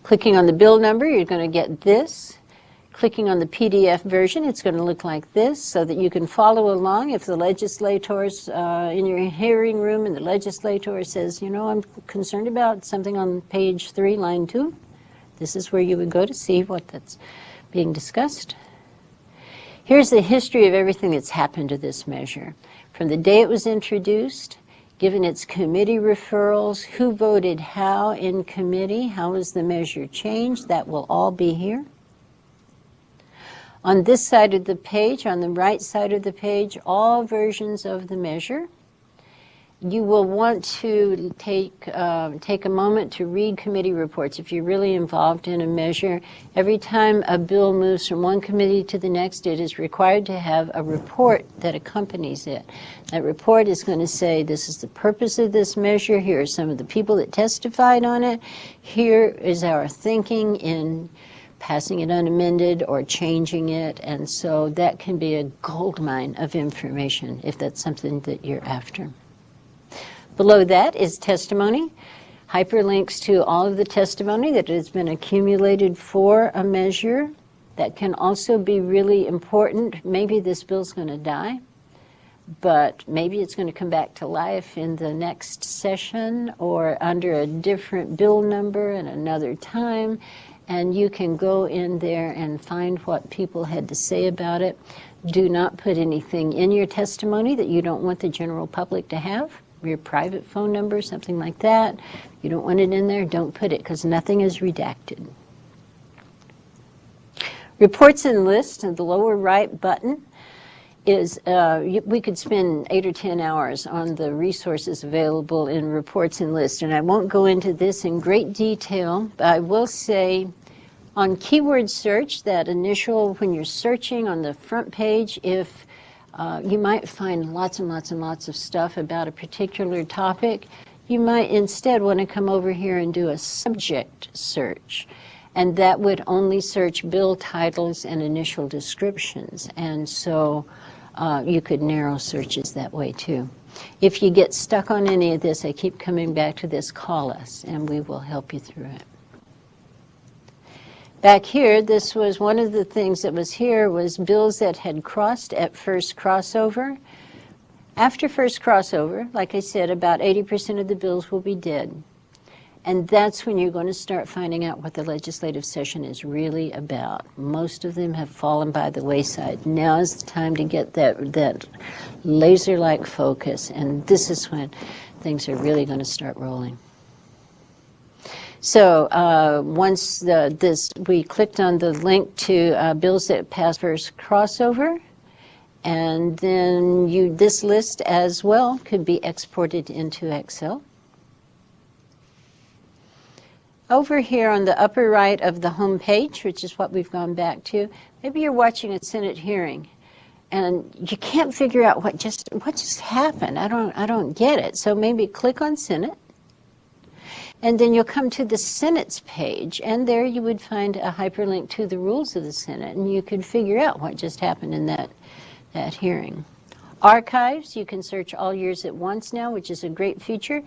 Clicking on the bill number, you're going to get this. Clicking on the PDF version, it's going to look like this so that you can follow along. If the legislators in your hearing room and the legislator says, you know, I'm concerned about something on page 3, line 2, this is where you would go to see what that's being discussed. Here's the history of everything that's happened to this measure. From the day it was introduced, given its committee referrals, who voted how in committee, how was the measure changed, that will all be here. On this side of the page, on the right side of the page, all versions of the measure. You will want to take a moment to read committee reports. If you're really involved in a measure, every time a bill moves from one committee to the next, it is required to have a report that accompanies it. That report is going to say, this is the purpose of this measure, here are some of the people that testified on it, here is our thinking in passing it unamended or changing it, and so that can be a goldmine of information if that's something that you're after. Below that is testimony, hyperlinks to all of the testimony that has been accumulated for a measure. That can also be really important. Maybe this bill's going to die, but maybe it's going to come back to life in the next session or under a different bill number at another time. And you can go in there and find what people had to say about it. Do not put anything in your testimony that you don't want the general public to have. Your private phone number, something like that. You don't want it in there, don't put it, because nothing is redacted. Reports and lists, and the lower right button is, we could spend 8 or 10 hours on the resources available in reports and lists, and I won't go into this in great detail, but I will say on keyword search, that initial, when you're searching on the front page, if you might find lots and lots and lots of stuff about a particular topic, you might instead want to come over here and do a subject search. And that would only search bill titles and initial descriptions. And so you could narrow searches that way too. If you get stuck on any of this, I keep coming back to this, call us and we will help you through it. Back here, this was one of the things that was here was bills that had crossed at first crossover. After first crossover, like I said, about 80% of the bills will be dead. And that's when you're going to start finding out what the legislative session is really about. Most of them have fallen by the wayside. Now is the time to get that laser-like focus, and this is when things are really going to start rolling. So once we clicked on the link to bills that passed first crossover, and then this list as well could be exported into Excel. Over here on the upper right of the home page, which is what we've gone back to, maybe you're watching a Senate hearing and you can't figure out what just happened. I don't get it. So maybe click on Senate, and then you'll come to the Senate's page, and there you would find a hyperlink to the rules of the Senate, and you could figure out what just happened in that hearing. Archives, you can search all years at once now, which is a great feature.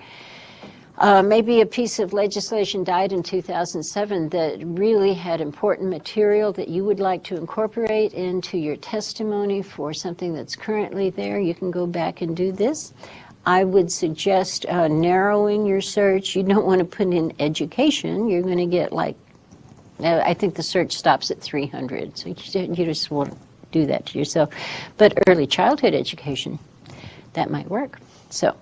Maybe a piece of legislation died in 2007 that really had important material that you would like to incorporate into your testimony for something that's currently there. You can go back and do this. I would suggest narrowing your search. You don't want to put in education. You're going to get I think the search stops at 300, so you just won't do that to yourself. But early childhood education, that might work. So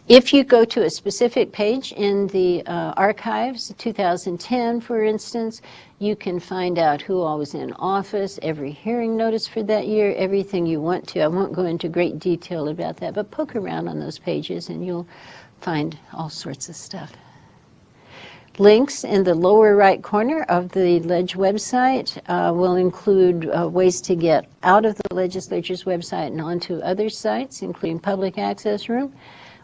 If you go to a specific page in the archives, 2010, for instance, you can find out who all was in office, every hearing notice for that year, everything you want to. I won't go into great detail about that, but poke around on those pages and you'll find all sorts of stuff. Links in the lower right corner of the Ledge website will include ways to get out of the legislature's website and onto other sites, including Public Access Room.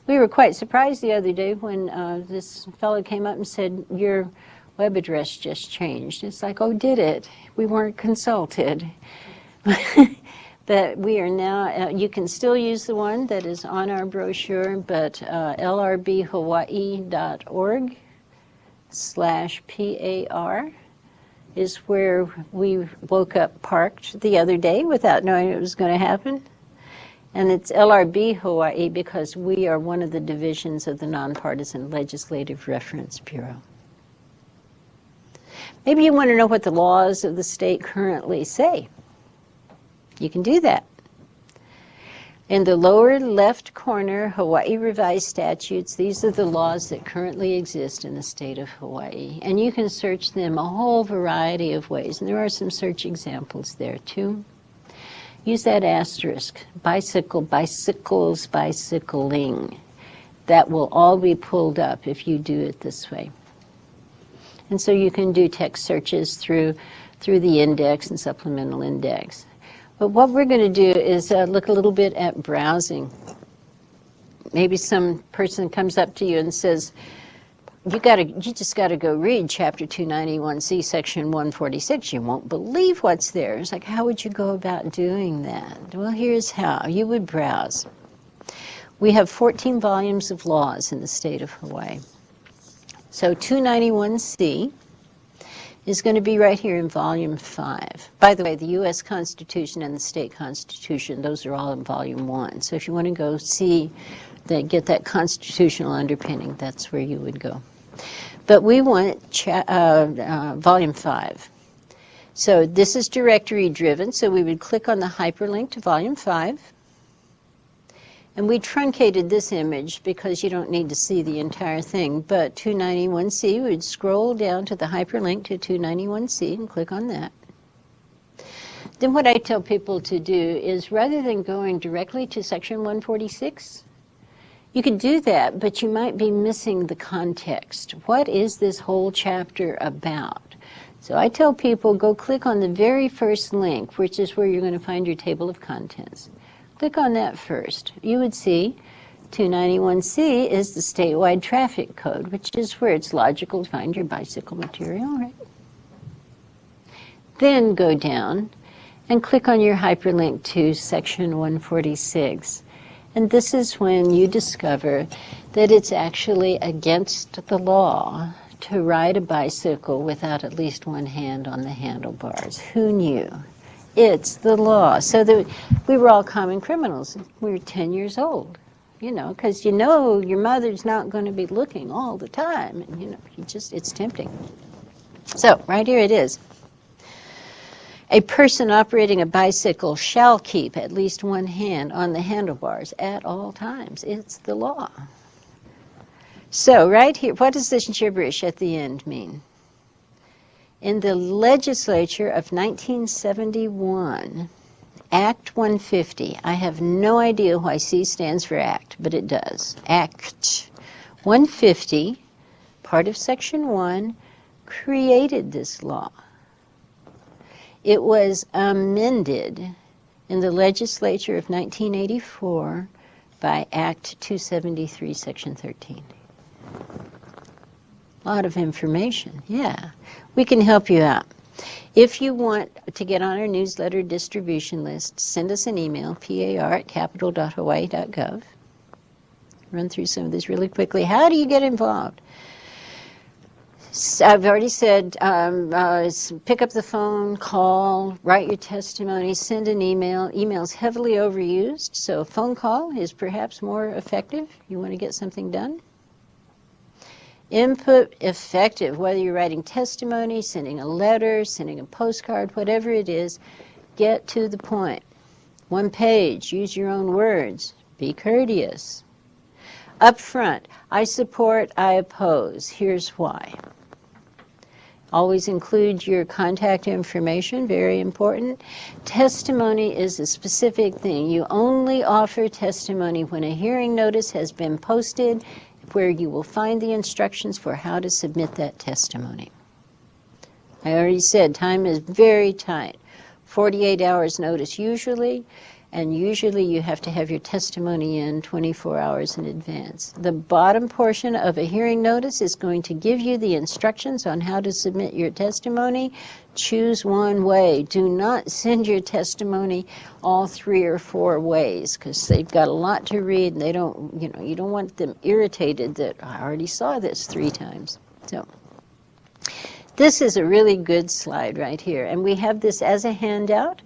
We were quite surprised the other day when this fellow came up and said, your web address just changed. It's like, oh, did it? We weren't consulted. But we are now, you can still use the one that is on our brochure, but lrbhawaii.org/PAR is where we woke up parked the other day without knowing it was going to happen. And it's LRB Hawaii because we are one of the divisions of the Nonpartisan Legislative Reference Bureau. Maybe you want to know what the laws of the state currently say. You can do that. In the lower left corner, Hawaii Revised Statutes, these are the laws that currently exist in the state of Hawaii. And you can search them a whole variety of ways. And there are some search examples there too. Use that asterisk, bicycle, bicycles, bicycling. That will all be pulled up if you do it this way. And so you can do text searches through the index and supplemental index. But what we're going to do is look a little bit at browsing. Maybe some person comes up to you and says, you just got to go read Chapter 291C, Section 146. You won't believe what's there. It's like, how would you go about doing that? Well, here's how. You would browse. We have 14 volumes of laws in the state of Hawaii. So 291C is going to be right here in Volume 5. By the way, the U.S. Constitution and the state constitution, those are all in Volume 1. So if you want to go see, get that constitutional underpinning, that's where you would go. But we want Volume 5. So this is directory driven, so we would click on the hyperlink to Volume 5. And we truncated this image because you don't need to see the entire thing. But 291C, we would scroll down to the hyperlink to 291C and click on that. Then what I tell people to do is rather than going directly to Section 146, you could do that, but you might be missing the context. What is this whole chapter about? So I tell people, go click on the very first link, which is where you're going to find your table of contents. Click on that first. You would see 291C is the statewide traffic code, which is where it's logical to find your bicycle material, right? Then go down and click on your hyperlink to Section 146. And this is when you discover that it's actually against the law to ride a bicycle without at least one hand on the handlebars. Who knew? It's the law. So that we were all common criminals. We were 10 years old, because your mother's not going to be looking all the time. And, it's tempting. So right here it is. A person operating a bicycle shall keep at least one hand on the handlebars at all times. It's the law. So right here, what does this gibberish at the end mean? In the legislature of 1971, Act 150, I have no idea why C stands for Act, but it does. Act 150, part of Section 1, created this law. It was amended in the legislature of 1984 by Act 273, Section 13. A lot of information, yeah. We can help you out. If you want to get on our newsletter distribution list, send us an email, par@capital.hawaii.gov. Run through some of this really quickly. How do you get involved? I've already said pick up the phone, call, write your testimony, send an email. Email's heavily overused, so a phone call is perhaps more effective. You want to get something done? Input effective, whether you're writing testimony, sending a letter, sending a postcard, whatever it is, get to the point. One page, use your own words, be courteous. Up front, I support, I oppose. Here's why. Always include your contact information, very important. Testimony is a specific thing. You only offer testimony when a hearing notice has been posted, where you will find the instructions for how to submit that testimony. I already said time is very tight. 48 hours notice usually, and usually you have to have your testimony in 24 hours in advance. The bottom portion of a hearing notice is going to give you the instructions on how to submit your testimony. Choose one way. Do not send your testimony all 3 or 4 ways, because they've got a lot to read and they don't, you don't want them irritated that I already saw this 3 times. So this is a really good slide right here, and we have this as a handout.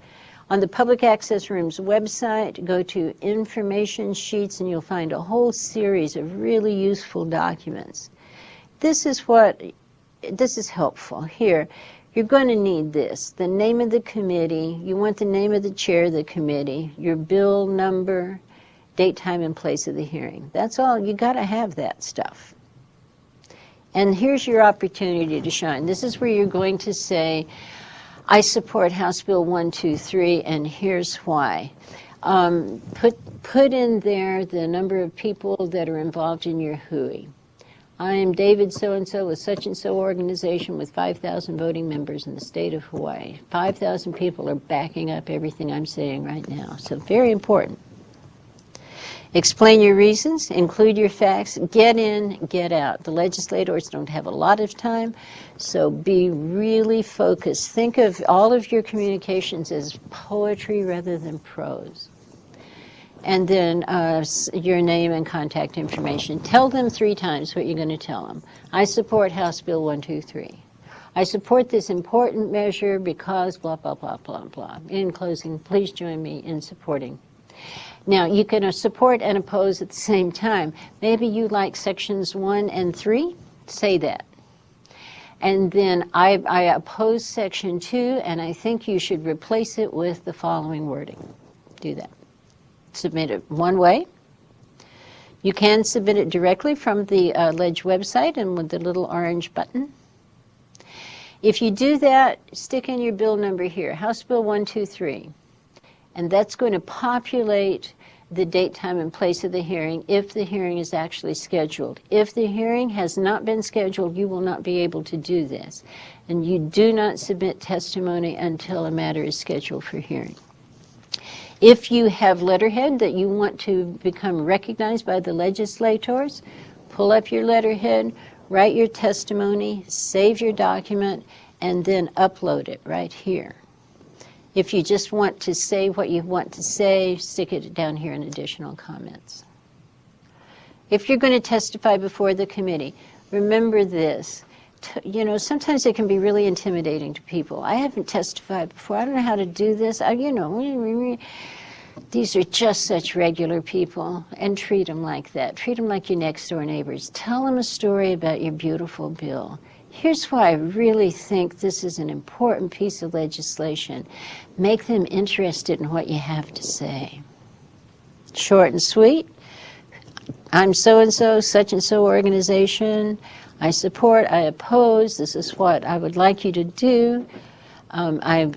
On the Public Access Room's website, go to information sheets and you'll find a whole series of really useful documents. This is helpful. Here, you're going to need this, the name of the committee, you want the name of the chair of the committee, your bill number, date, time, and place of the hearing. That's all. You got to have that stuff. And here's your opportunity to shine. This is where you're going to say, I support House Bill 123, and here's why. Put in there the number of people that are involved in your HUI. I am David so-and-so with such-and-so organization with 5,000 voting members in the state of Hawaii. 5,000 people are backing up everything I'm saying right now, so very important. Explain your reasons, include your facts, get in, get out. The legislators don't have a lot of time, so be really focused. Think of all of your communications as poetry rather than prose. And then your name and contact information. Tell them 3 times what you're going to tell them. I support House Bill 123. I support this important measure because blah, blah, blah, blah, blah. In closing, please join me in supporting. Now, you can support and oppose at the same time. Maybe you like sections 1 and 3. Say that. And then I oppose section 2, and I think you should replace it with the following wording. Do that. Submit it one way. You can submit it directly from the Ledge website and with the little orange button. If you do that, stick in your bill number here, House Bill 123. And that's going to populate the date, time, and place of the hearing if the hearing is actually scheduled. If the hearing has not been scheduled, you will not be able to do this. And you do not submit testimony until a matter is scheduled for hearing. If you have letterhead that you want to become recognized by the legislators, pull up your letterhead, write your testimony, save your document, and then upload it right here. If you just want to say what you want to say, stick it down here in additional comments. If you're going to testify before the committee, remember this. Sometimes it can be really intimidating to people. I haven't testified before. I don't know how to do this. These are just such regular people, and treat them like that. Treat them like your next door neighbors. Tell them a story about your beautiful bill. Here's why I really think this is an important piece of legislation. Make them interested in what you have to say. Short and sweet. I'm so-and-so, such-and-so organization. I support, I oppose. This is what I would like you to do. I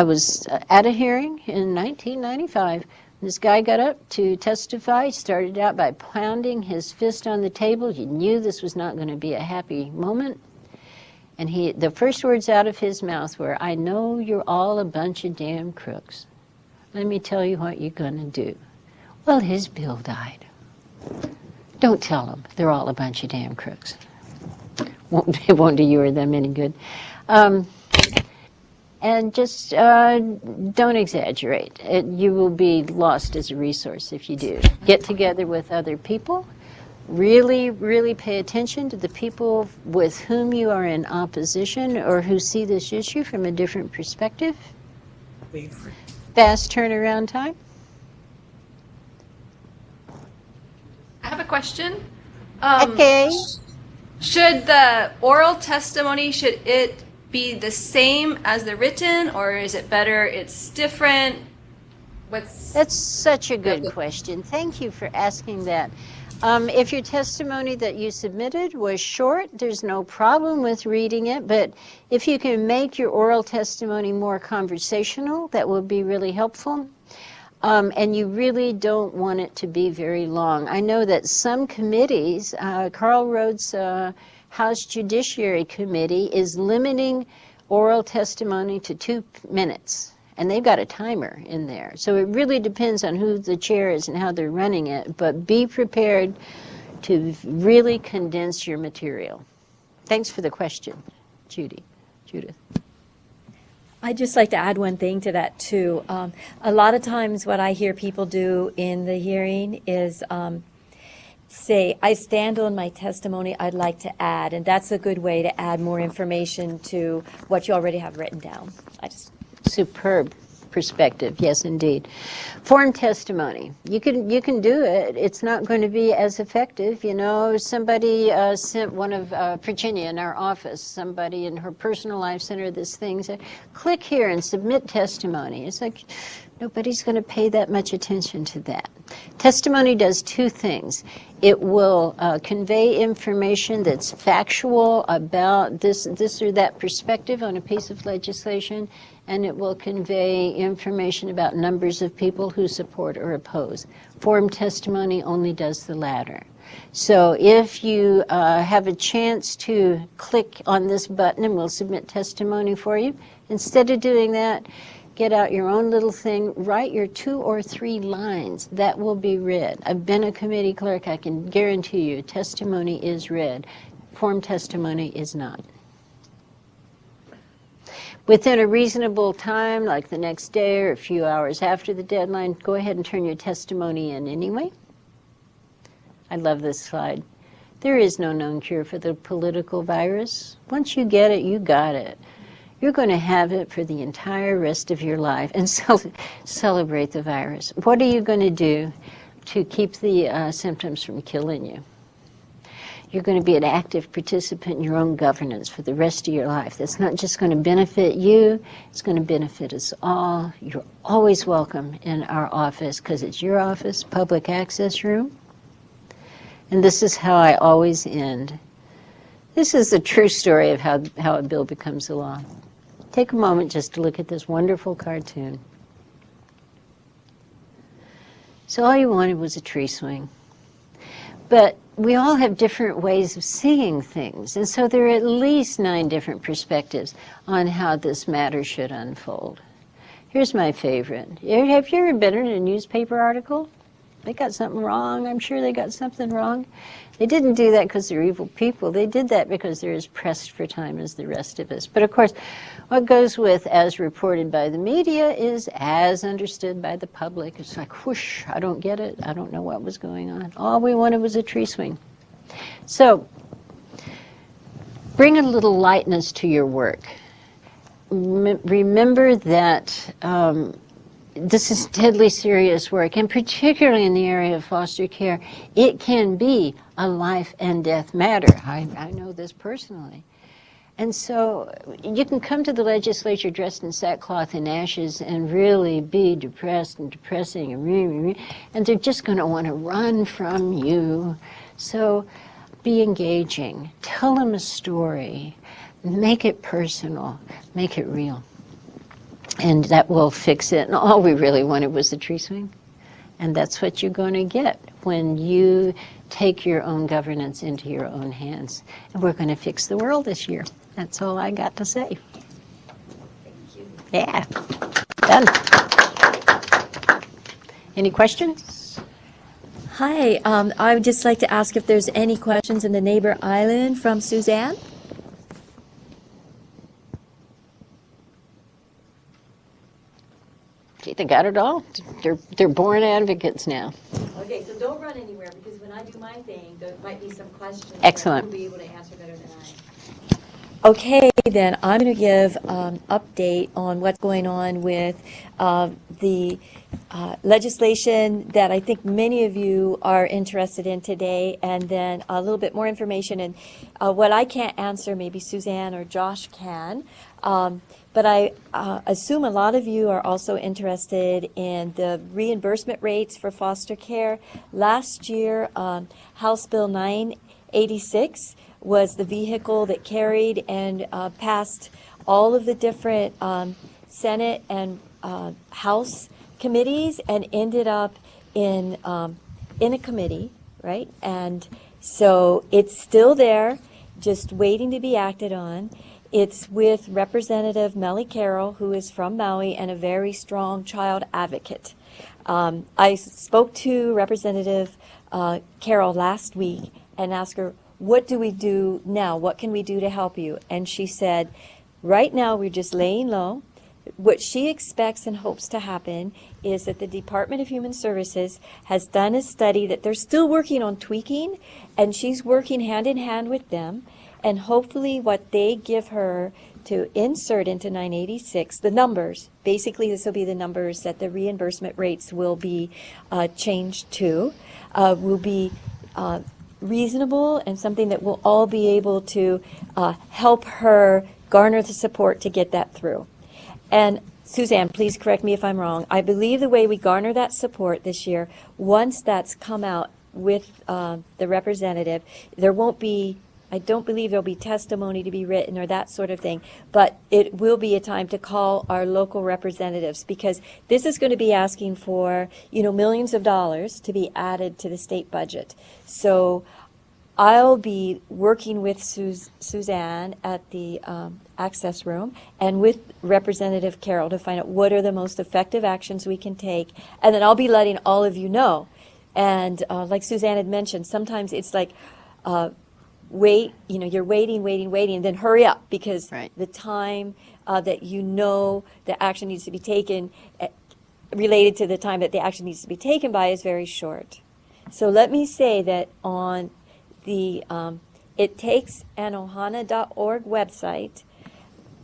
was at a hearing in 1995. This guy got up to testify. He started out by pounding his fist on the table. You knew this was not going to be a happy moment. And the first words out of his mouth were, I know you're all a bunch of damn crooks. Let me tell you what you're going to do. Well, his bill died. Don't tell them they're all a bunch of damn crooks. It won't do you or them any good. And just don't exaggerate. You will be lost as a resource if you do. Get together with other people. Really, really pay attention to the people with whom you are in opposition or who see this issue from a different perspective. Fast turnaround time. I have a question. Okay. Should the oral testimony, should it be the same as the written, or is it better it's different? That's such a good question. Thank you for asking that. If your testimony that you submitted was short, there's no problem with reading it, but if you can make your oral testimony more conversational, that will be really helpful. And you really don't want it to be very long. I know that some committees, Carl Rhodes' House Judiciary Committee is limiting oral testimony to 2 minutes. And they've got a timer in there. So it really depends on who the chair is and how they're running it. But be prepared to really condense your material. Thanks for the question, Judith. I'd just like to add one thing to that, too. A lot of times what I hear people do in the hearing is say, I stand on my testimony, I'd like to add. And that's a good way to add more information to what you already have written down. Superb perspective, yes, indeed. Form testimony. You can do it. It's not going to be as effective. You know, somebody sent one of Virginia in our office, somebody in her personal life sent her this thing, said, click here and submit testimony. It's like, nobody's going to pay that much attention to that. Testimony does 2 things. It will convey information that's factual about this or that perspective on a piece of legislation, and it will convey information about numbers of people who support or oppose. Form testimony only does the latter. So if you have a chance to click on this button and we'll submit testimony for you, instead of doing that, get out your own little thing, write your 2 or 3 lines. That will be read. I've been a committee clerk. I can guarantee you testimony is read. Form testimony is not. Within a reasonable time, like the next day or a few hours after the deadline, go ahead and turn your testimony in anyway. I love this slide. There is no known cure for the political virus. Once you get it, you got it. You're going to have it for the entire rest of your life and celebrate the virus. What are you going to do to keep the symptoms from killing you? You're going to be an active participant in your own governance for the rest of your life. That's not just going to benefit you, it's going to benefit us all. You're always welcome in our office because it's your office, public access room. And this is how I always end. This is the true story of how a bill becomes a law. Take a moment just to look at this wonderful cartoon. So all you wanted was a tree swing. But we all have different ways of seeing things, and so there are at least 9 different perspectives on how this matter should unfold. Here's my favorite. Have you ever been in a newspaper article? They got something wrong. I'm sure they got something wrong. They didn't do that because they're evil people. They did that because they're as pressed for time as the rest of us. But of course, what goes with as reported by the media is as understood by the public. It's like, whoosh, I don't get it. I don't know what was going on. All we wanted was a tree swing. So bring a little lightness to your work. Remember that this is deadly serious work, and particularly in the area of foster care, it can be a life and death matter. I know this personally. And so you can come to the legislature dressed in sackcloth and ashes and really be depressed and depressing, and they're just going to want to run from you. So be engaging. Tell them a story. Make it personal. Make it real. And that will fix it. And all we really wanted was the tree swing. And that's what you're going to get when you take your own governance into your own hands. And we're going to fix the world this year. That's all I got to say. Thank you. Yeah. Done. Any questions? Hi. I would just like to ask if there's any questions in the neighbor island from Suzanne. They got it all. They're born advocates now. Okay, so don't run anywhere because when I do my thing, there might be some questions Excellent. that you'll be able to answer better than Okay, then I'm going to give update on what's going on with the legislation that I think many of you are interested in today, and then a little bit more information. And what I can't answer, maybe Suzanne or Josh can. But I assume a lot of you are also interested in the reimbursement rates for foster care. Last year, House Bill 986 was the vehicle that carried and passed all of the different Senate and House committees and ended up in a committee, right? And so it's still there, just waiting to be acted on. It's with Representative Melly Carroll, who is from Maui and a very strong child advocate. I spoke to Representative Carroll last week and asked her, what do we do now? What can we do to help you? And she said, right now we're just laying low. What she expects and hopes to happen is that the Department of Human Services has done a study that they're still working on tweaking, and she's working hand in hand with them. And hopefully what they give her to insert into 986, the numbers, basically this will be the numbers that the reimbursement rates will be changed to, will be reasonable and something that we'll all be able to help her garner the support to get that through. And Suzanne, please correct me if I'm wrong. I believe the way we garner that support this year, once that's come out with the representative, there won't be, I don't believe there'll be testimony to be written or that sort of thing, but it will be a time to call our local representatives, because this is going to be asking for, millions of dollars to be added to the state budget. So I'll be working with Suzanne at the access room and with Representative Carroll to find out what are the most effective actions we can take, and then I'll be letting all of you know. And like Suzanne had mentioned, sometimes it's like, wait, you're waiting, and then hurry up, because the time that the action needs to be taken related to the time that the action needs to be taken by is very short. So let me say that on the ittakesanohana.org website,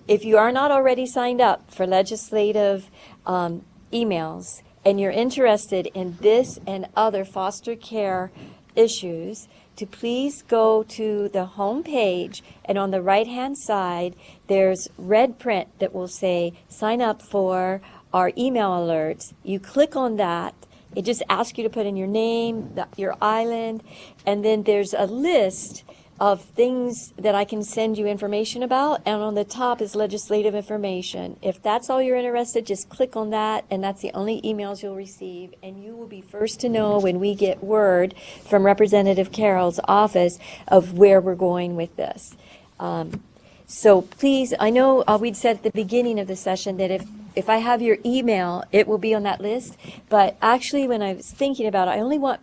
if you are not already signed up for legislative emails and you're interested in this and other foster care issues, to please go to the home page, and on the right-hand side, there's red print that will say, sign up for our email alerts. You click on that. It just asks you to put in your name, your island, and then there's a list of things that I can send you information about, and on the top is legislative information. If that's all you're interested, just click on that, and that's the only emails you'll receive, and you will be first to know when we get word from Representative Carroll's office of where we're going with this. So please, I know we'd said at the beginning of the session that if I have your email, it will be on that list, but actually when I was thinking about it,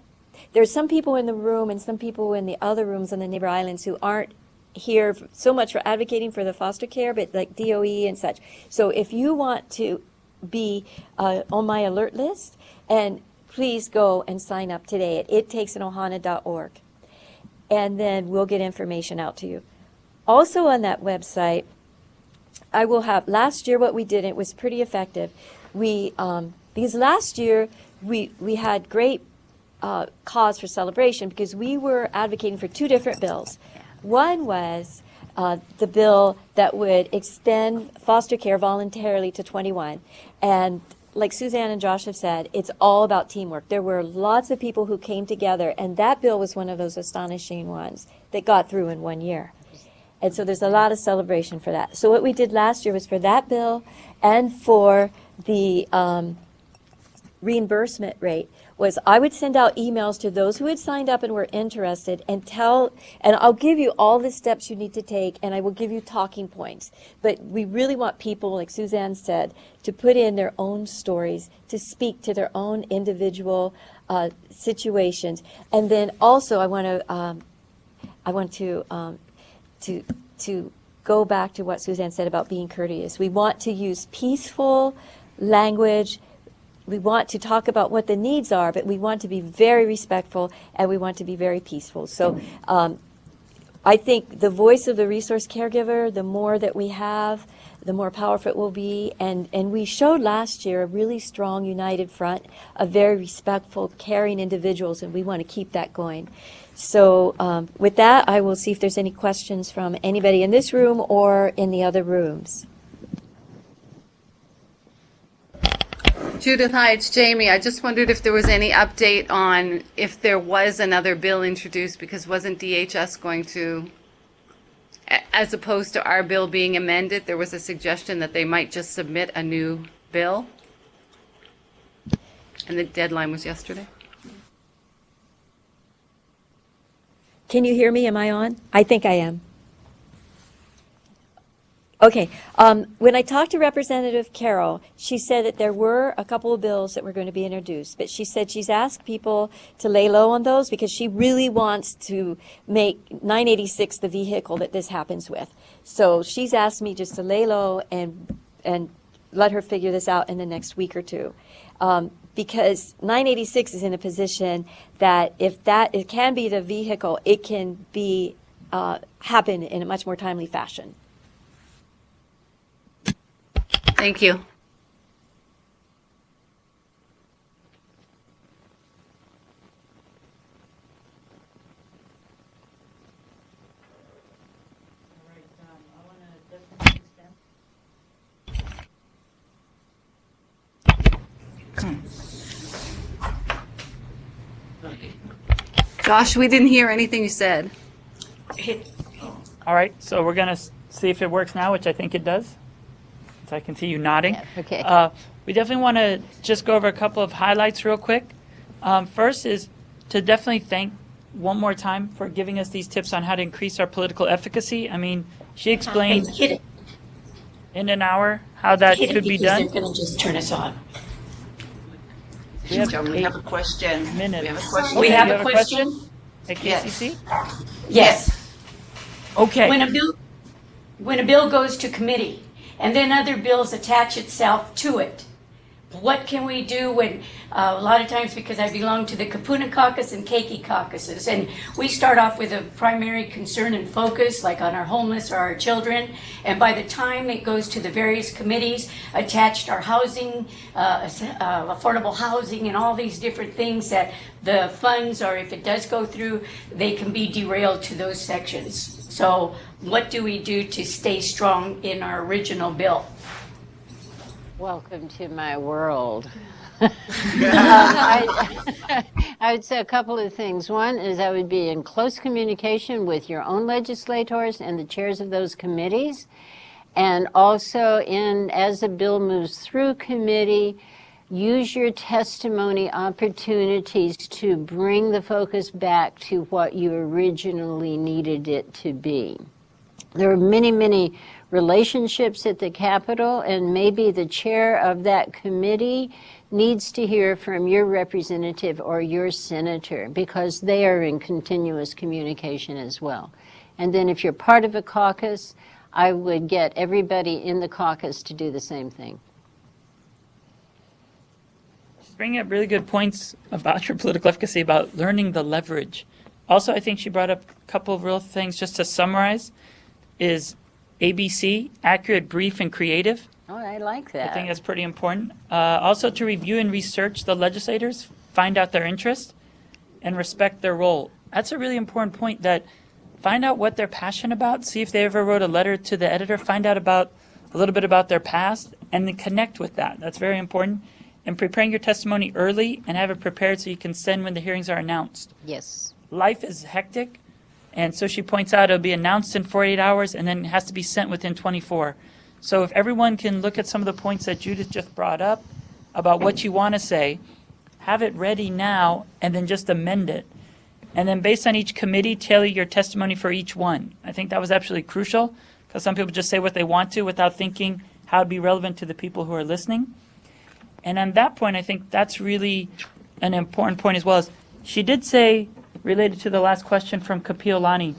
there's some people in the room and some people in the other rooms on the neighbor islands who aren't here so much for advocating for the foster care, but like DOE and such. So if you want to be on my alert list, and please go and sign up today at ittakesanohana.org, and then we'll get information out to you. Also on that website, I will have, last year what we did, it was pretty effective. Because last year we had great cause for celebration, because we were advocating for two different bills. One was the bill that would extend foster care voluntarily to 21. And like Suzanne and Josh have said, it's all about teamwork. There were lots of people who came together, and that bill was one of those astonishing ones that got through in 1 year. And so there's a lot of celebration for that. So what we did last year was for that bill and for the reimbursement rate, was I would send out emails to those who had signed up and were interested, and I'll give you all the steps you need to take, and I will give you talking points. But we really want people, like Suzanne said, to put in their own stories, to speak to their own individual situations. And then also I want to go back to what Suzanne said about being courteous. We want to use peaceful language. We want to talk about what the needs are, but we want to be very respectful, and we want to be very peaceful. So I think the voice of the resource caregiver, the more that we have, the more powerful it will be. And we showed last year a really strong united front of very respectful, caring individuals, and we want to keep that going. So with that, I will see if there's any questions from anybody in this room or in the other rooms. Judith, hi, it's Jamie. I just wondered if there was any update on if there was another bill introduced, because wasn't DHS going to, as opposed to our bill being amended, there was a suggestion that they might just submit a new bill? And the deadline was yesterday. Can you hear me? Am I on? I think I am. Okay. When I talked to Representative Carroll, she said that there were a couple of bills that were going to be introduced, but she said she's asked people to lay low on those because she really wants to make 986 the vehicle that this happens with. So she's asked me just to lay low and let her figure this out in the next week or two. Because 986 is in a position that if it can be the vehicle, it can be happen in a much more timely fashion. Thank you. Josh, we didn't hear anything you said. All right, so we're going to see if it works now, which I think it does. So I can see you nodding. Yeah, okay. We definitely want to just go over a couple of highlights real quick. First is to definitely thank one more time for giving us these tips on how to increase our political efficacy. I mean, she explained in an hour how that could be done. They're going to just turn us on. We have We have a question. minutes. We have a question. We have You a question? At KCC? Yes. Okay. When a bill goes to committee and then other bills attach itself to it, what can we do when, a lot of times because I belong to the Kapuna caucus and Keiki caucuses, and we start off with a primary concern and focus, like on our homeless or our children, and by the time it goes to the various committees, attached our housing, affordable housing, and all these different things that the funds, or if it does go through, they can be derailed to those sections. So what do we do to stay strong in our original bill? Welcome to my world. I would say a couple of things. One is I would be in close communication with your own legislators and the chairs of those committees. And also, as the bill moves through committee, use your testimony opportunities to bring the focus back to what you originally needed it to be. There are many, many relationships at the Capitol, and maybe the chair of that committee needs to hear from your representative or your senator, because they are in continuous communication as well. And then if you're part of a caucus, I would get everybody in the caucus to do the same thing. She's bringing up really good points about your political efficacy, about learning the leverage. Also, I think she brought up a couple of real things just to summarize is ABC, accurate, brief, and creative. Oh, I like that. I think that's pretty important. Also to review and research the legislators, find out their interest, and respect their role. That's a really important point, that find out what they're passionate about, see if they ever wrote a letter to the editor, find out a little bit about their past, and then connect with that. That's very important. And preparing your testimony early and have it prepared so you can send when the hearings are announced. Yes. Life is hectic. And so she points out it'll be announced in 48 hours and then it has to be sent within 24. So if everyone can look at some of the points that Judith just brought up about what you want to say, have it ready now and then just amend it. And then based on each committee, tailor your testimony for each one. I think that was absolutely crucial because some people just say what they want to without thinking how it'd be relevant to the people who are listening. And on that point, I think that's really an important point as well. As she did say, related to the last question from Kapiolani,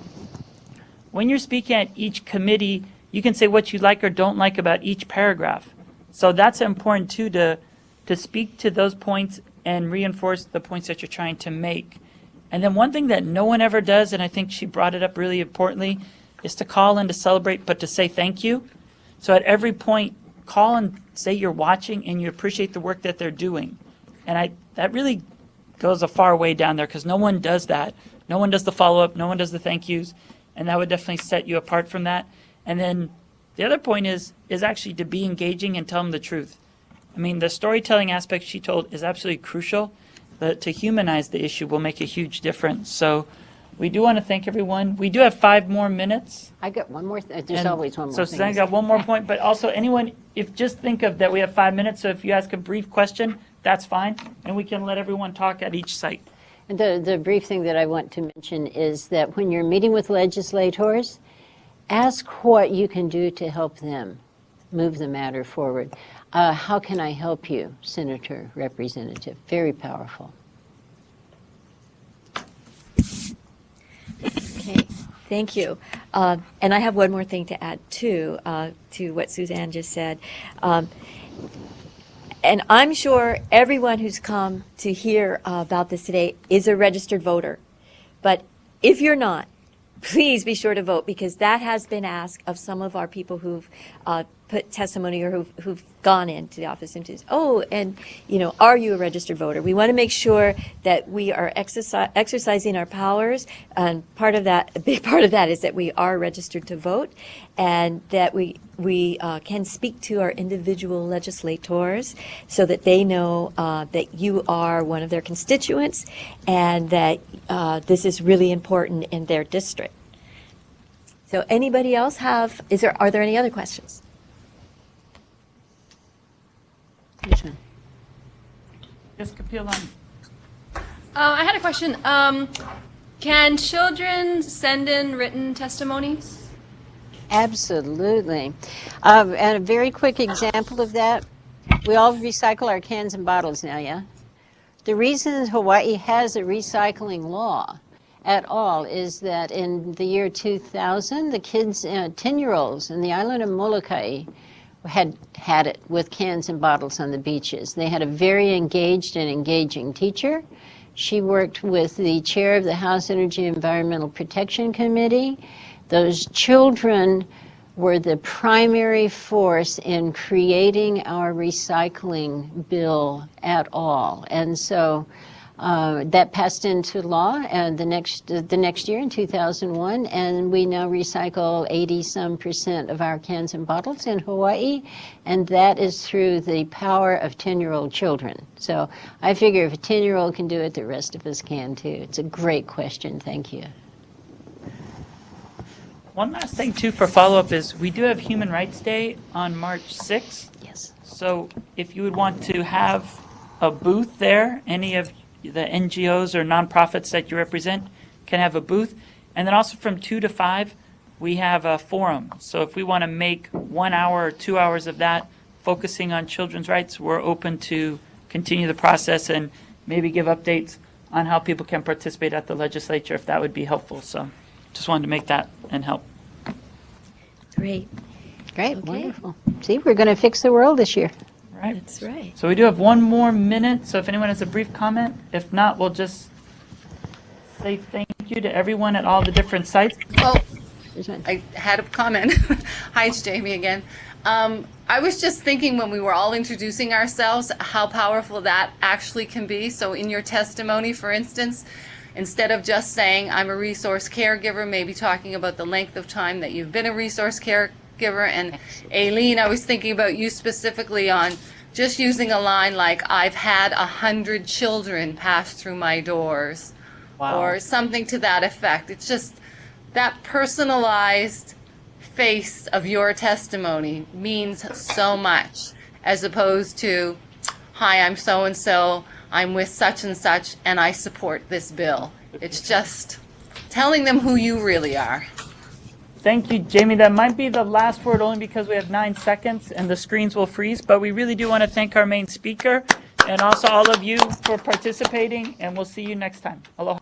when you're speaking at each committee, you can say what you like or don't like about each paragraph. So that's important too, to speak to those points and reinforce the points that you're trying to make. And then one thing that no one ever does, and I think she brought it up really importantly, is to call and to celebrate, but to say thank you. So at every point, call and say you're watching and you appreciate the work that they're doing. And that really goes a far way down there because no one does that. No one does the follow-up. No one does the thank yous. And that would definitely set you apart from that. And then the other point is actually to be engaging and tell them the truth. I mean, the storytelling aspect she told is absolutely crucial, but to humanize the issue will make a huge difference. So we do want to thank everyone. We do have 5 more minutes. I got one more. There's And always one more so thing. Susanna got one more point, but also anyone, just think of that we have 5 minutes, so if you ask a brief question, that's fine, and we can let everyone talk at each site. And the brief thing that I want to mention is that when you're meeting with legislators, ask what you can do to help them move the matter forward. How can I help you, Senator, Representative? Very powerful. Okay, thank you. And I have one more thing to add too, to what Suzanne just said. And I'm sure everyone who's come to hear about this today is a registered voter. But if you're not, please be sure to vote, because that has been asked of some of our people who've put testimony or who've gone into the office and says, oh, and are you a registered voter? We want to make sure that we are exercising our powers, and a big part of that is that we are registered to vote, and that we can speak to our individual legislators so that they know that you are one of their constituents and that this is really important in their district. So anybody else are there any other questions? Yes, Kapil. I had a question. Can children send in written testimonies? Absolutely. And a very quick example of that, we all recycle our cans and bottles now, yeah? The reason Hawaii has a recycling law at all is that in the year 2000, the kids, 10-year-olds in the island of Molokai had it with cans and bottles on the beaches. They had a very engaged and engaging teacher. She worked with the chair of the House Energy Environmental Protection Committee. Those children were the primary force in creating our recycling bill at all. And so that passed into law the next year in 2001, and we now recycle 80-some% of our cans and bottles in Hawaii, and that is through the power of 10-year-old children. So I figure if a 10-year-old can do it, the rest of us can too. It's a great question. Thank you. One last thing, too, for follow-up is we do have Human Rights Day on March 6th. Yes. So if you would want to have a booth there, any of the NGOs or nonprofits that you represent can have a booth. And then also from 2 to 5, we have a forum. So if we want to make 1 hour or 2 hours of that focusing on children's rights, we're open to continue the process and maybe give updates on how people can participate at the legislature if that would be helpful. So just wanted to make that and help. Great. Great, wonderful. See, we're going to fix the world this year. Right. That's right. So we do have 1 more minute. So if anyone has a brief comment, if not, we'll just say thank you to everyone at all the different sites. Well, I had a comment. Hi, it's Jamie again. I was just thinking when we were all introducing ourselves how powerful that actually can be. So in your testimony, for instance, instead of just saying I'm a resource caregiver, maybe talking about the length of time that you've been a resource caregiver. And Aileen, I was thinking about you specifically on just using a line like, I've had 100 children pass through my doors. Wow. Or something to that effect. It's just that personalized face of your testimony means so much, as opposed to, hi, I'm so-and-so, I'm with such and such, and I support this bill. It's just telling them who you really are. Thank you, Jamie. That might be the last word only because we have 9 seconds and the screens will freeze, but we really do want to thank our main speaker and also all of you for participating, and we'll see you next time. Aloha.